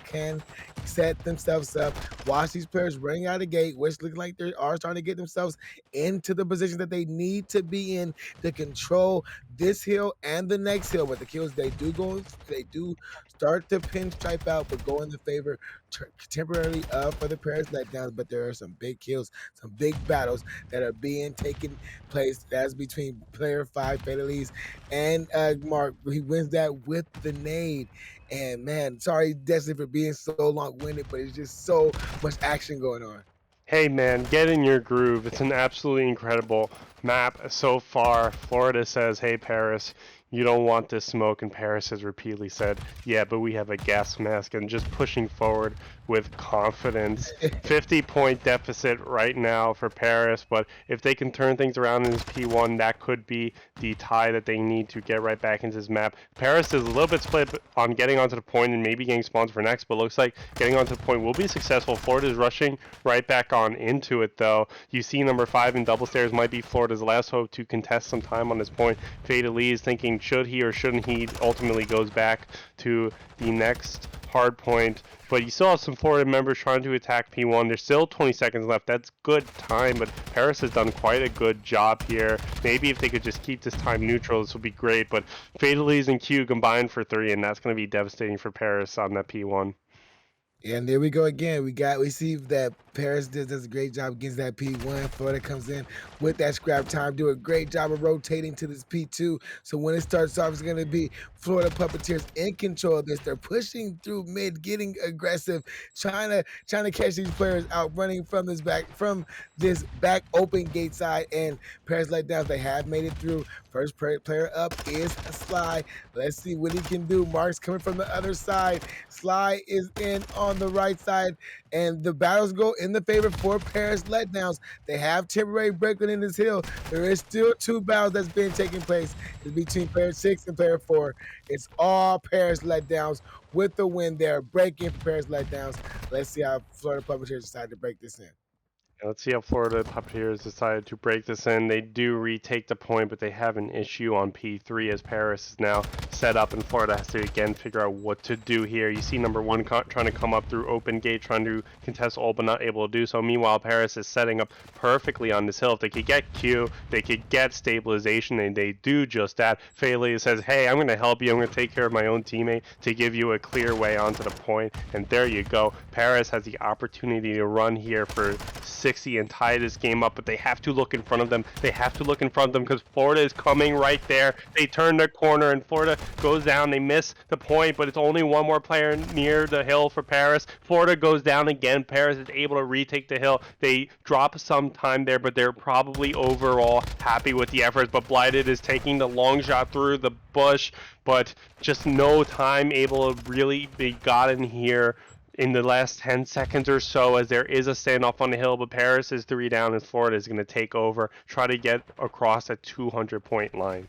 themselves up. Watch these players running out of the gate, which look like they are starting to get themselves into the position that they need to be in to control this hill and the next hill. But the kills they do start to pinstripe out, but go in the favor temporarily for the Paris Letdowns. But there are some big kills, some big battles that are being taken place. That's between player 5 Fatalities and Mark. He wins that with the nade. And man, sorry Destiny for being so long-winded, but it's just so much action going on. Hey man, get in your groove. It's an absolutely incredible map so far. Florida says, hey Paris, you don't want this smoke, and Paris has repeatedly said, yeah, but we have a gas mask, and just pushing forward with confidence. 50-point deficit right now for Paris, but if they can turn things around in this P1, that could be the tie that they need to get right back into this map. Paris is a little bit split on getting onto the point and maybe getting spawns for next, but looks like getting onto the point will be successful. Florida is rushing right back on into it, though. You see number 5 in double stairs might be Florida's last hope to contest some time on this point. Fatally is thinking, should he or shouldn't he? Ultimately goes back to the next hard point, but you still have some Florida members trying to attack P1. There's still 20 seconds left. That's good time, but Paris has done quite a good job here. Maybe if they could just keep this time neutral, this would be great, but Fatalities and Q combined for 3, and that's going to be devastating for Paris on that P1. And there we go again. We see that Paris does a great job against that P1. Florida comes in with that scrap time, do a great job of rotating to this P2. So when it starts off, it's going to be Florida Puppeteers in control of this. They're pushing through mid, getting aggressive, trying to catch these players out, running from this back open gate side. And Paris Letdowns, they have made it through. First player up is Sly. Let's see what he can do. Mark's coming from the other side. Sly is in on the right side, and the battles go in the favor for Paris Letdowns. They have temporary breaking in this hill. There is still 2 battles that's been taking place. It's between player 6 and player 4. It's all Paris Letdowns with the win there. Breaking for Paris Letdowns. Let's see how Florida Puppeteers decide to break this in. Let's see how Florida Puppeteers decided to break this in. They do retake the point, but they have an issue on P3 as Paris is now set up, and Florida has to again figure out what to do here. You see number 1 trying to come up through open gate, trying to contest all, but not able to do so. Meanwhile, Paris is setting up perfectly on this hill. If they could get Q, they could get stabilization, and they do just that. Failey says, hey, I'm going to help you. I'm going to take care of my own teammate to give you a clear way onto the point, and there you go. Paris has the opportunity to run here for 6 60 and tie this game up, but they have to look in front of them. They have to look in front of them because Florida is coming right there. They turn the corner and Florida goes down. They miss the point, but it's only one more player near the hill for Paris. Florida goes down again. Paris is able to retake the hill. They drop some time there, but they're probably overall happy with the efforts. But Blighted is taking the long shot through the bush, but just no time able to really be gotten here in the last 10 seconds or so, as there is a standoff on the hill, but Paris is 3 down and Florida is going to take over, try to get across a 200-point line.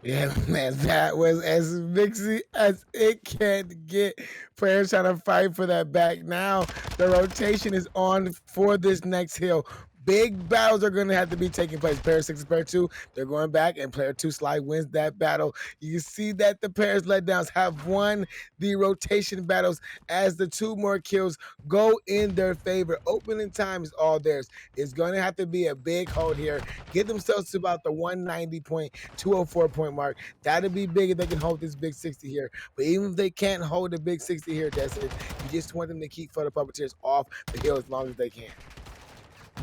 Yeah, man, that was as mixy as it can get. Players trying to fight for that back. Now the rotation is on for this next hill. Big battles are going to have to be taking place. Player 6 and player 2, they're going back, and player 2 slide wins that battle. You see that the Paris Letdowns have won the rotation battles as the 2 more kills go in their favor. Opening time is all theirs. It's going to have to be a big hold here. Get themselves to about the 190 point, 204 point mark. That'd be big if they can hold this big 60 here. But even if they can't hold the big 60 here, Destin, you just want them to keep Florida Puppeteers off the hill as long as they can.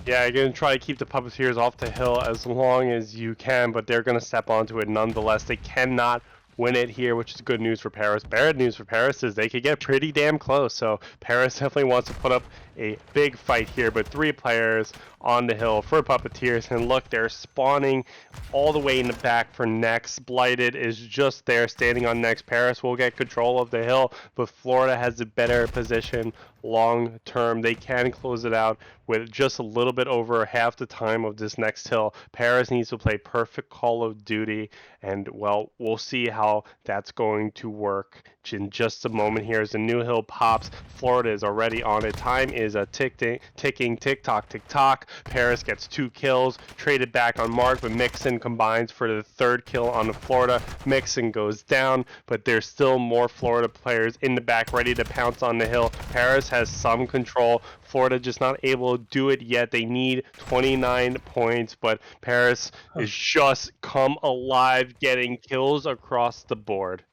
Yeah, you're going to try to keep the Puppeteers off the hill as long as you can, but they're going to step onto it nonetheless. They cannot win it here, which is good news for Paris. Bad news for Paris is they could get pretty damn close, so Paris definitely wants to put up a big fight here, but 3 players on the hill for Puppeteers, and look, they're spawning all the way in the back for next. Blighted is just there standing on next. Paris will get control of the hill, but Florida has a better position long term. They can close it out with just a little bit over half the time of this next hill. Paris needs to play perfect Call of Duty, and well, we'll see how that's going to work in just a moment here as the new hill pops. Florida is already on it. Time is a ticking tick-tock, tick-tock. Paris gets 2 kills, traded back on Mark, but Mixon combines for the 3rd kill on the Florida. Mixon goes down, but there's still more Florida players in the back ready to pounce on the hill. Paris has some control. Florida just not able to do it yet. They need 29 points, but Paris is just come alive, getting kills across the board.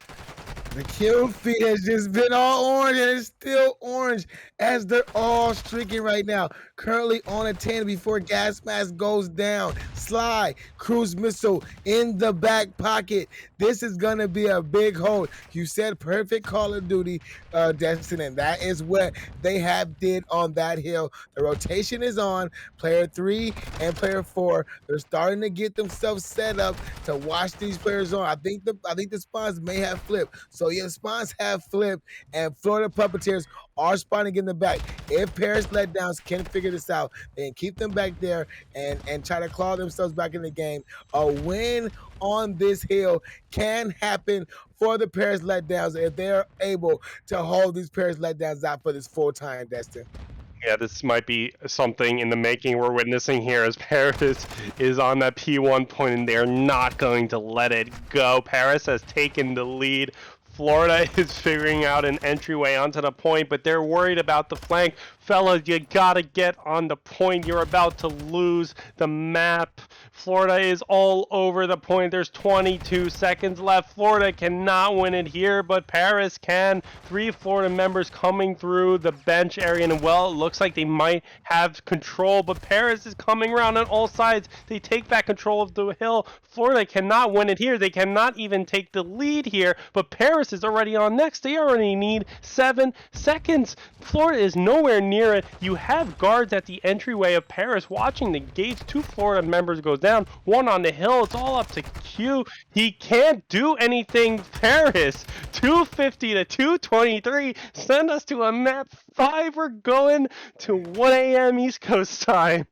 The kill feed has just been all orange, and it's still orange as they're all streaking right now. Currently on a 10 before gas mask goes down. Sly, cruise missile in the back pocket. This is going to be a big hold. You said perfect Call of Duty, Destin, and that is what they have did on that hill. The rotation is on. Player 3 and player 4, they're starting to get themselves set up to watch these players on. I think the spawns may have flipped. So yeah, spawns have flipped, and Florida Puppeteers are spawning in the back. If Paris Letdowns can figure this out, they can keep them back there and try to claw themselves back in the game. A win on this hill can happen for the Paris Letdowns if they're able to hold these Paris Letdowns out for this full time, Destin. Yeah, this might be something in the making we're witnessing here as Paris is on that P1 point and they're not going to let it go. Paris has taken the lead. Florida is figuring out an entryway onto the point, but they're worried about the flank. Fellas, you gotta get on the point. You're about to lose the map. Florida is all over the point. There's 22 seconds left. Florida cannot win it here, but Paris can. 3 Florida members coming through the bench area, and well, it looks like they might have control, but Paris is coming around on all sides. They take back control of the hill. Florida cannot win it here. They cannot even take the lead here, but Paris is already on next. They already need 7 seconds. Florida is nowhere near it. You have guards at the entryway of Paris watching the gates. 2 Florida members go down, 1 on the hill. It's all up to Q. He can't do anything. Paris, 250 to 223. Send us to a map 5. We're going to 1 a.m. East Coast time.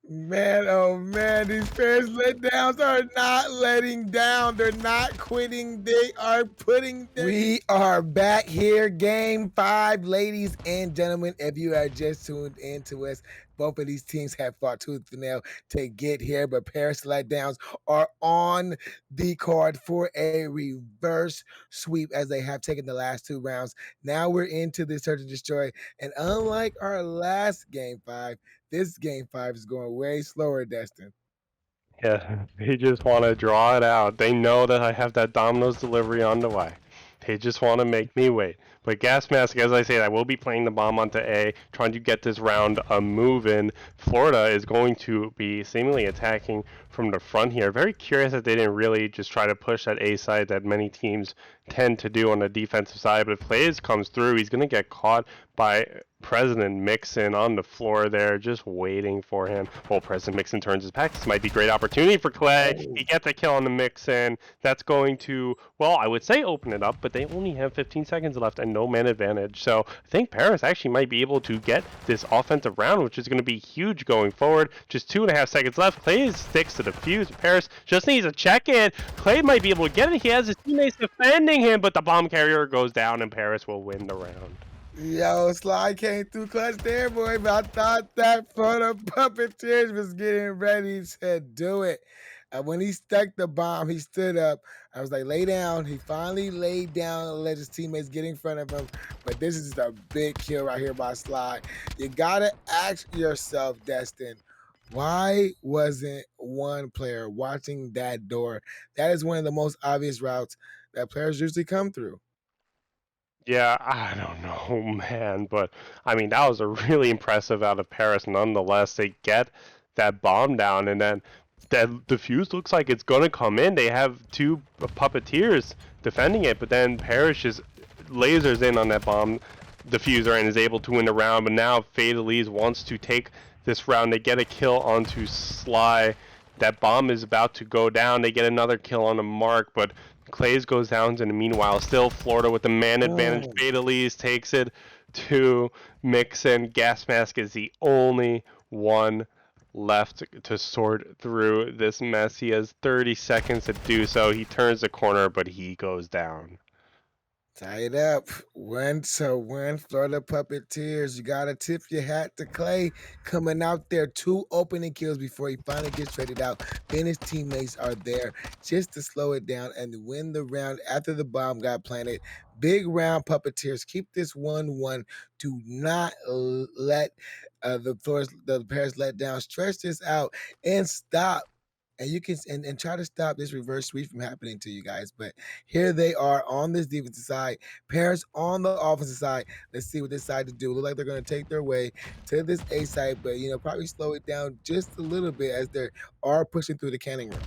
Man, oh man, these Paris Letdowns are not letting down. They're not quitting. They are putting their... We are back here, game 5, ladies and gentlemen. If you are just tuned in to us, both of these teams have fought tooth and nail to get here, but Paris Letdowns are on the card for a reverse sweep as they have taken the last 2 rounds. Now we're into the search and destroy, and unlike our last game 5, this game 5 is going way slower, Destin. Yeah, they just want to draw it out. They know that I have that Domino's delivery on the way. They just want to make me wait. But Gas Mask, as I say, I will be playing the bomb onto A, trying to get this round a move in. Florida is going to be seemingly attacking from the front here. Very curious that they didn't really just try to push that A side that many teams tend to do on the defensive side. But if Plays comes through, he's going to get caught by President Mixon on the floor there, just waiting for him. Well, President Mixon turns his back. This might be a great opportunity for Clay. Oh. He gets a kill on the Mixon. That's going to, well, I would say open it up, but they only have 15 seconds left and no man advantage. So I think Paris actually might be able to get this offensive round, which is going to be huge going forward. Just 2.5 seconds left. Clay sticks to the fuse. Paris just needs a check-in. Clay might be able to get it. He has his teammates defending him, but the bomb carrier goes down and Paris will win the round. Yo, Slide came through clutch there, boy, but I thought that Florida Puppeteers was getting ready to do it. When he stuck the bomb, he stood up. I was like, lay down. He finally laid down and let his teammates get in front of him. But this is just a big kill right here by Slide. You got to ask yourself, Destin, why wasn't one player watching that door? That is one of the most obvious routes that players usually come through. Yeah, I don't know, man, but I mean that was a really impressive out of Paris. Nonetheless, they get that bomb down, and then the fuse looks like it's gonna come in. They have two puppeteers defending it, but then Paris just lasers in on that bomb diffuser and is able to win the round. But now Fatalese wants to take this round. They get a kill onto Sly. That bomb is about to go down. They get another kill on the Mark, but Clays goes down, and meanwhile, still Florida with the man advantage. Fatalese takes it to Mixon. Gas Mask is the only one left to sort through this mess. He has 30 seconds to do so. He turns the corner, but he goes down. Tie it up. One to one, Florida Puppeteers. You got to tip your hat to Clay coming out there. 2 opening kills before he finally gets traded out. Then his teammates are there just to slow it down and win the round after the bomb got planted. Big round, Puppeteers. Keep this 1-1. Do not let the Paris Letdowns stretch this out and stop. And you can and try to stop this reverse sweep from happening to you guys. But here they are on this defensive side. Paris on the offensive side. Let's see what they decide to do. Look like they're going to take their way to this A side, but probably slow it down just a little bit as they are pushing through the canning room.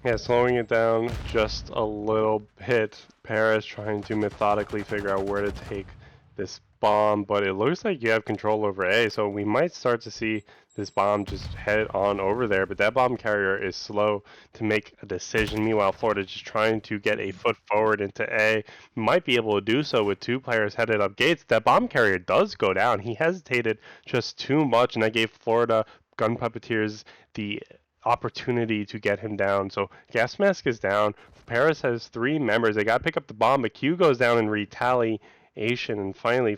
Yeah, slowing it down just a little bit. Paris trying to methodically figure out where to take this bomb, but it looks like you have control over A, so we might start to see this bomb just head on over there, but that bomb carrier is slow to make a decision. Meanwhile, Florida just trying to get a foot forward into A. Might be able to do so with 2 players headed up gates. That bomb carrier does go down. He hesitated just too much, and that gave Florida Gun Puppeteers the opportunity to get him down. So Gas Mask is down. Paris has 3 members. They got to pick up the bomb, but Q goes down in retaliation. And finally,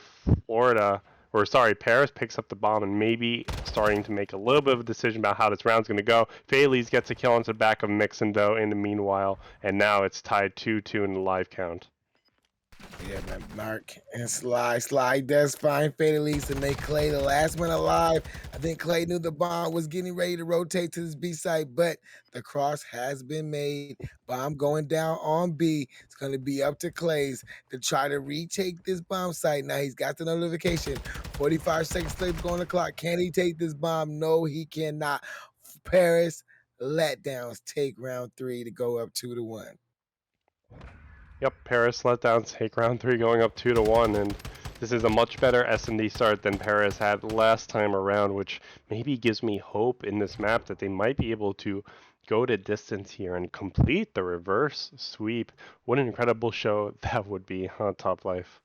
Paris picks up the bomb and maybe starting to make a little bit of a decision about how this round's going to go. Fatalese gets a kill onto the back of Mixon, though, in the meanwhile. And now it's tied 2-2 in the live count. Yeah, man, Mark and Sly does find Fatalese to make Clay the last one alive. I think Clay knew the bomb was getting ready to rotate to this B side, but the cross has been made. Bomb going down on B. It's going to be up to Clays to try to retake this bomb site. Now he's got the notification. 45 seconds left on the clock. Can he take this bomb? No, he cannot. Paris Letdowns take round 3 to go up 2-1. Yep, Paris Letdowns take round 3 going up 2-1, and this is a much better S&D start than Paris had last time around, which maybe gives me hope in this map that they might be able to go to distance here and complete the reverse sweep. What an incredible show that would be on Top Life.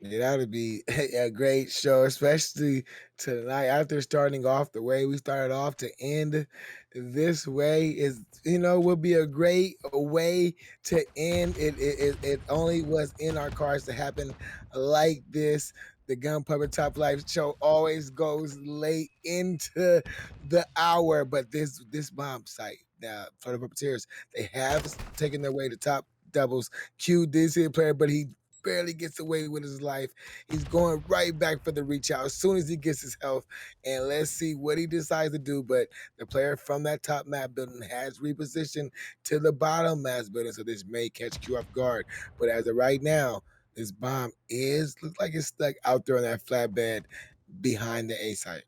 Yeah, that would be a great show, especially tonight after starting off the way we started off to end this way would be a great way to end. It only was in our cards to happen like this. The Gun Puppet Top Life show always goes late into the hour, but this bomb site now for the Puppeteers, they have taken their way to top doubles. Q did see a player, but he barely gets away with his life. He's going right back for the reach out as soon as he gets his health. And let's see what he decides to do. But the player from that top map building has repositioned to the bottom map building, so this may catch Q off guard. But as of right now, This bomb looks like it's stuck out there on that flatbed behind the A site.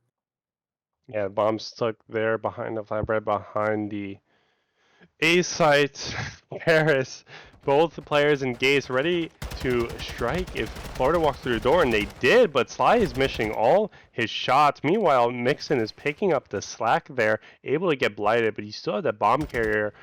Yeah, bomb stuck there behind the flatbread, behind the A site. Paris, both the players and Gates ready to strike if Florida walks through the door, and they did, but Sly is missing all his shots. Meanwhile, Mixon is picking up the slack there, able to get blighted, but he still has that bomb carrier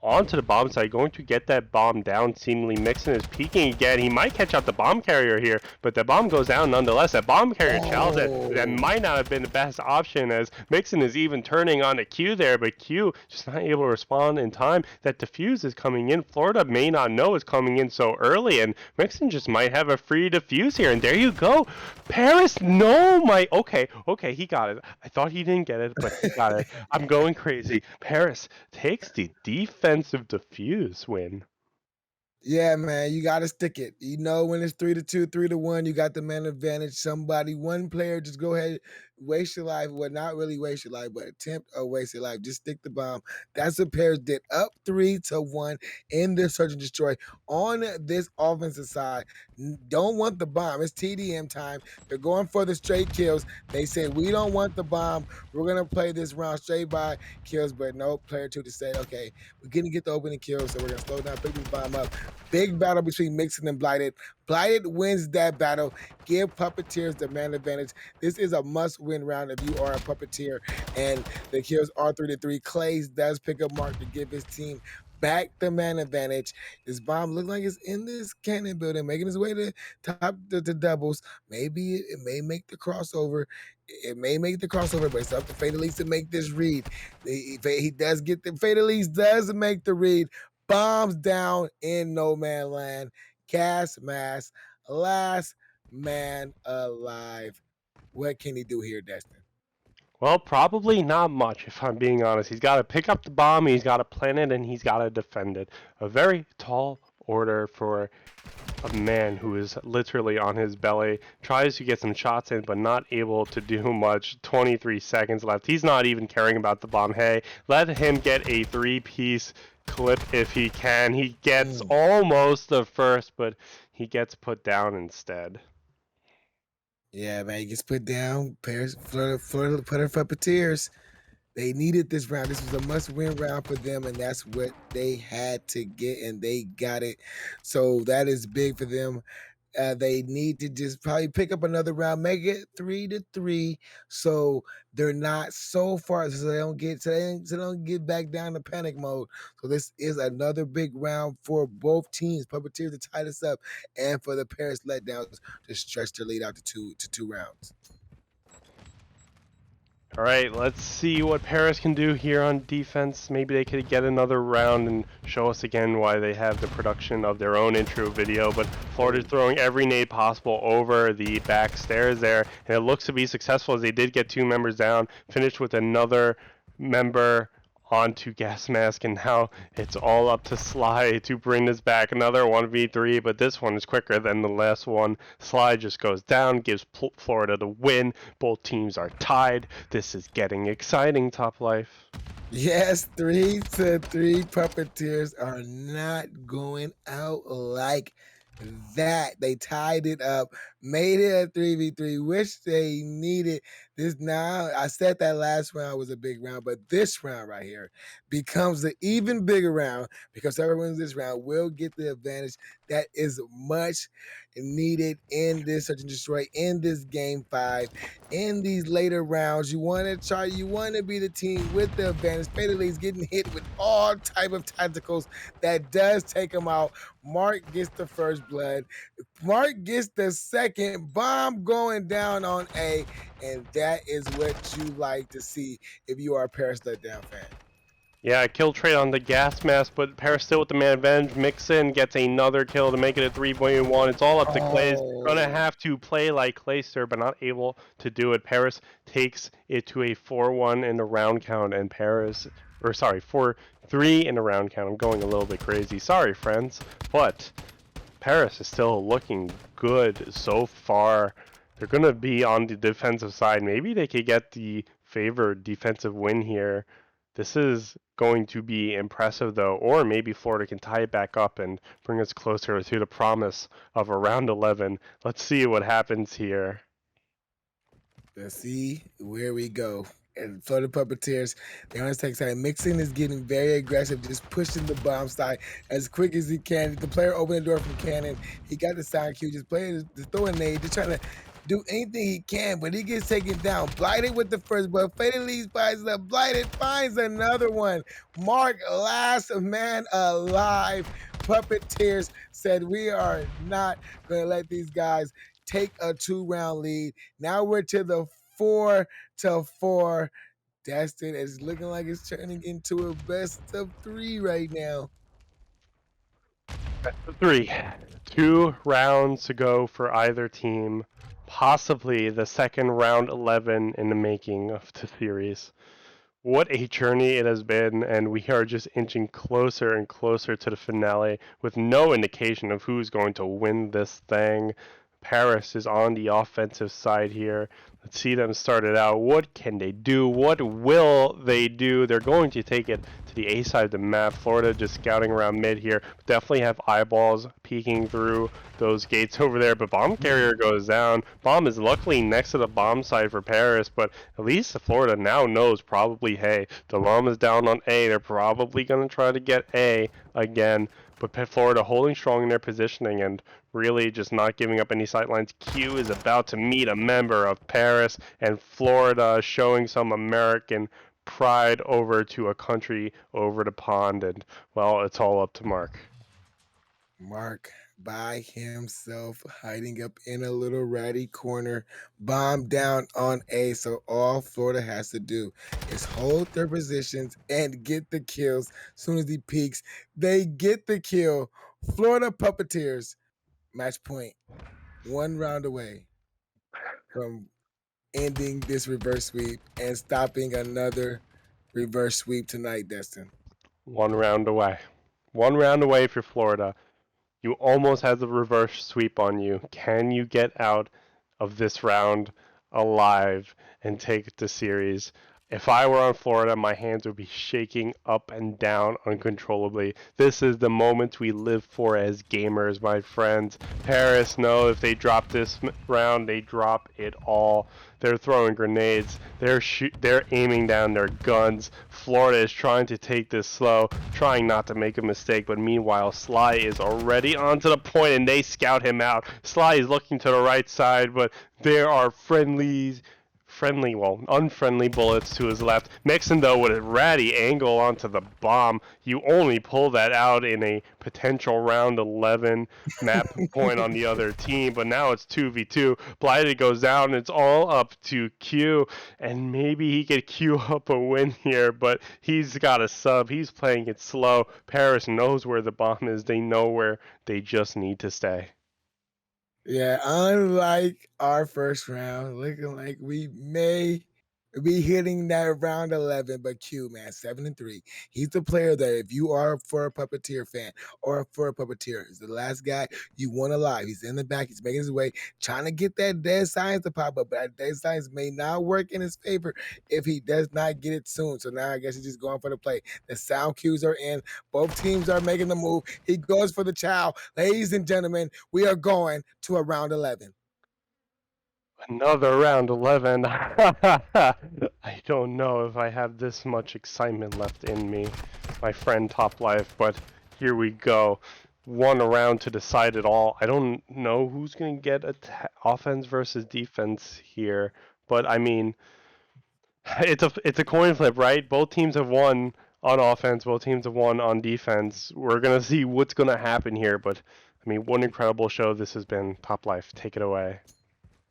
onto the bomb site, going to get that bomb down. Seemingly Mixon is peeking again. He might catch out the bomb carrier here, but the bomb goes down nonetheless. That bomb carrier chows it. That Oh, might not have been the best option, as Mixon is even turning on the Q there, but Q just not able to respond in time. That defuse is coming in. Florida may not know it's coming in so early, and Mixon just might have a free defuse here. And there you go. Paris, no, okay, he got it. I thought he didn't get it, but he got it. I'm going crazy. Paris takes the defensive defuse win. yeah, man, you got to stick it. You know, when it's 3-2, 3-1, you got the man advantage. One player, just go ahead, waste your life. Well, not really waste your life, but attempt or waste your life. Just stick the bomb. That's what Paris did. Up 3-1 in the search and destroy on this offensive side. Don't want the bomb. It's TDM time. They're going for the straight kills. They said, we don't want the bomb. We're going to play this round straight by kills, but no, player two to say, okay, we're going to get the opening kills, so we're going to slow down, pick this bomb up. Big battle between Mixon and Blighted. Blighted wins that battle. Give Puppeteers the man advantage. This is a must-win round if you are a Puppeteer. And the kills are 3-3. Clays does pick up Mark to give his team back the man advantage. This bomb looks like it's in this cannon building, making its way to top the doubles. Maybe it may make the crossover. It may make the crossover, but it's up to Fatalese to make this read. He does get the Fatalese does make the read. Bombs down in no man land. Gas mask. Last man alive. What can he do here, Destin? Well, probably not much, if I'm being honest. He's got to pick up the bomb, he's got to plant it, and he's got to defend it. A very tall order for a man who is literally on his belly, tries to get some shots in, but not able to do much. 23 seconds left. He's not even caring about the bomb. Hey, let him get a three-piece clip if he can. He gets almost the first, but he gets put down instead. Yeah, man, he gets put down. Paris, Florida Puppeteers. They needed this round. This was a must-win round for them, and that's what they had to get, and they got it. So that is big for them. They need to just probably pick up another round, make it 3-3, so they're not so far, so they don't get back down to panic mode. So this is another big round for both teams, Puppeteers to tie this up, and for the Paris Letdowns to stretch their lead out to two rounds. All right, let's see what Paris can do here on defense. Maybe they could get another round and show us again why they have the production of their own intro video. But Florida's throwing every nade possible over the back stairs there, and it looks to be successful as they did get two members down, finished with another member onto gas mask, and now it's all up to Sly to bring this back. Another 1v3, but this one is quicker than the last one. Sly just goes down, gives Florida the win. Both teams are tied. This is getting exciting, Top Life. Yes, 3-3 Puppeteers are not going out like that. They tied it up, made it a 3v3, which they needed. This now, I said that last round was a big round, but this round right here becomes an even bigger round because whoever wins this round will get the advantage that is much needed in this search and destroy, in this game 5, in these later rounds. You want to be the team with the advantage. Fatalese getting hit with all type of tacticals that does take them out. Mark gets the first blood. Mark gets the second. Bomb going down on A, and that is what you like to see if you are a Paris Letdown fan. Yeah, kill trade on the gas mask, but Paris still with the man advantage. Mixon gets another kill to make it a 3-1. It's all up to Clays. Gonna have to play like Clayster, but not able to do it. Paris takes it to a 4-1 in the round count, and 4-3 in the round count. I'm going a little bit crazy. Sorry, friends, but Paris is still looking good so far. They're gonna be on the defensive side. Maybe they could get the favored defensive win here. This is going to be impressive, though, or maybe Florida can tie it back up and bring us closer to the promise of a round 11. Let's see what happens here. Let's see where we go. And Florida Puppeteers, the honest take side, Mixon is getting very aggressive, just pushing the bomb side as quick as he can. The player opened the door from Cannon. He got the sound cue, just playing, just throwing nade, just trying to do anything he can, but he gets taken down. Blighted with the first, but Faded leads by the Blighted finds another one. Mark, last man alive. Puppeteers said, we are not going to let these guys take a 2-round lead. Now we're to the 4-4. Destin is looking like it's turning into a best of 3 right now. Best of 3. 2 rounds to go for either team. Possibly the second round 11 in the making of the series. What a journey it has been, and we are just inching closer and closer to the finale with no indication of who's going to win this thing. Paris is on the offensive side here. Let's see them start it out. What can they do? What will they do? They're going to take it to the A side of the map. Florida just scouting around mid here. Definitely have eyeballs peeking through those gates over there, but bomb carrier goes down. Bomb is luckily next to the bomb side for Paris, but at least Florida now knows probably, hey, the bomb is down on A. They're probably going to try to get A again. But Florida holding strong in their positioning and really just not giving up any sightlines. Q is about to meet a member of Paris, and Florida showing some American pride over to a country over the pond. And, well, it's all up to Mark. Mark by himself, hiding up in a little ratty corner, bomb down on A. So all Florida has to do is hold their positions and get the kills. As soon as he peeks, they get the kill. Florida Puppeteers, match point, 1 round away from ending this reverse sweep and stopping another reverse sweep tonight, Destin. 1 round away. 1 round away for Florida. You almost have the reverse sweep on you. Can you get out of this round alive and take the series? If I were on Florida, my hands would be shaking up and down uncontrollably. This is the moment we live for as gamers, my friends. Paris, no, if they drop this round, they drop it all. They're throwing grenades. They're aiming down their guns. Florida is trying to take this slow, trying not to make a mistake, but meanwhile, Sly is already onto the point and they scout him out. Sly is looking to the right side, but there are unfriendly bullets to his left. Mixon, though, with a ratty angle onto the bomb. You only pull that out in a potential round 11 map point on the other team, but now it's 2v2. Blighted goes down. It's all up to Q, and maybe he could queue up a win here, but he's got a sub. He's playing it slow. Paris knows where the bomb is. They know where they just need to stay. Yeah, unlike our first round, looking like we may be hitting that round 11, but Q, man, 7-3. He's the player that if you are for a Puppeteer fan or for a Puppeteer, he's the last guy you want alive. He's in the back, he's making his way, trying to get that dead science to pop up, but that dead science may not work in his favor if he does not get it soon. So now I guess he's just going for the play. The sound cues are in, both teams are making the move. He goes for the chow. Ladies and gentlemen, we are going to a round 11. Another round 11. I don't know if I have this much excitement left in me, my friend Top Life, but here we go. 1 round to decide it all. I don't know who's going to get offense versus defense here, but I mean, it's a coin flip, right? Both teams have won on offense, both teams have won on defense. We're going to see what's going to happen here, but I mean, what an incredible show this has been. Top Life, take it away.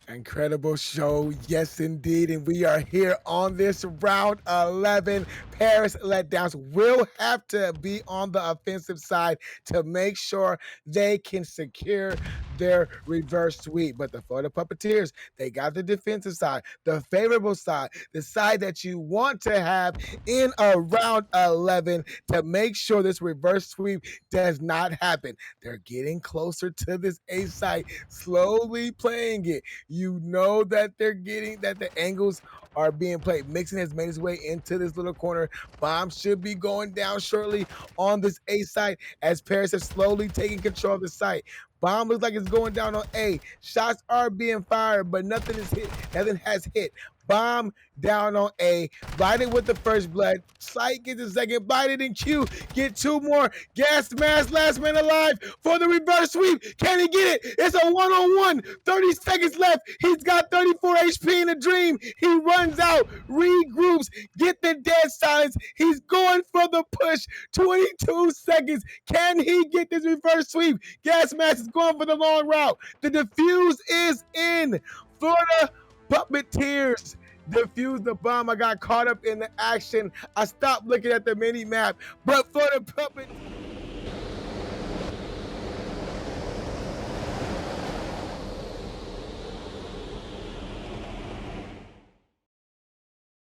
Incredible show, yes indeed, and we are here on this round 11. Paris Letdowns will have to be on the offensive side to make sure they can secure their reverse sweep. But the Florida Puppeteers, they got the defensive side, the favorable side, the side that you want to have in a round 11 to make sure this reverse sweep does not happen. They're getting closer to this ace side, slowly playing it. You know that they're getting that the angles are being played. Mixon has made his way into this little corner. Bomb should be going down shortly on this A side as Paris has slowly taken control of the site. Bomb looks like it's going down on A. Shots are being fired, but nothing is hit. Nothing has hit. Bomb down on A. Blinded with the first blood. Sight gets the second. Blinded in Q. Get two more. Gas mask. Last man alive for the reverse sweep. Can he get it? It's a one-on-one. 30 seconds left. He's got 34 HP in a dream. He runs out. Regroups. Get the dead silence. He's going for the push. 22 seconds. Can he get this reverse sweep? Gas mask is going for the long route. The defuse is in. Florida Puppeteers defuse the bomb. I got caught up in the action. I stopped looking at the mini map, but Florida Puppet.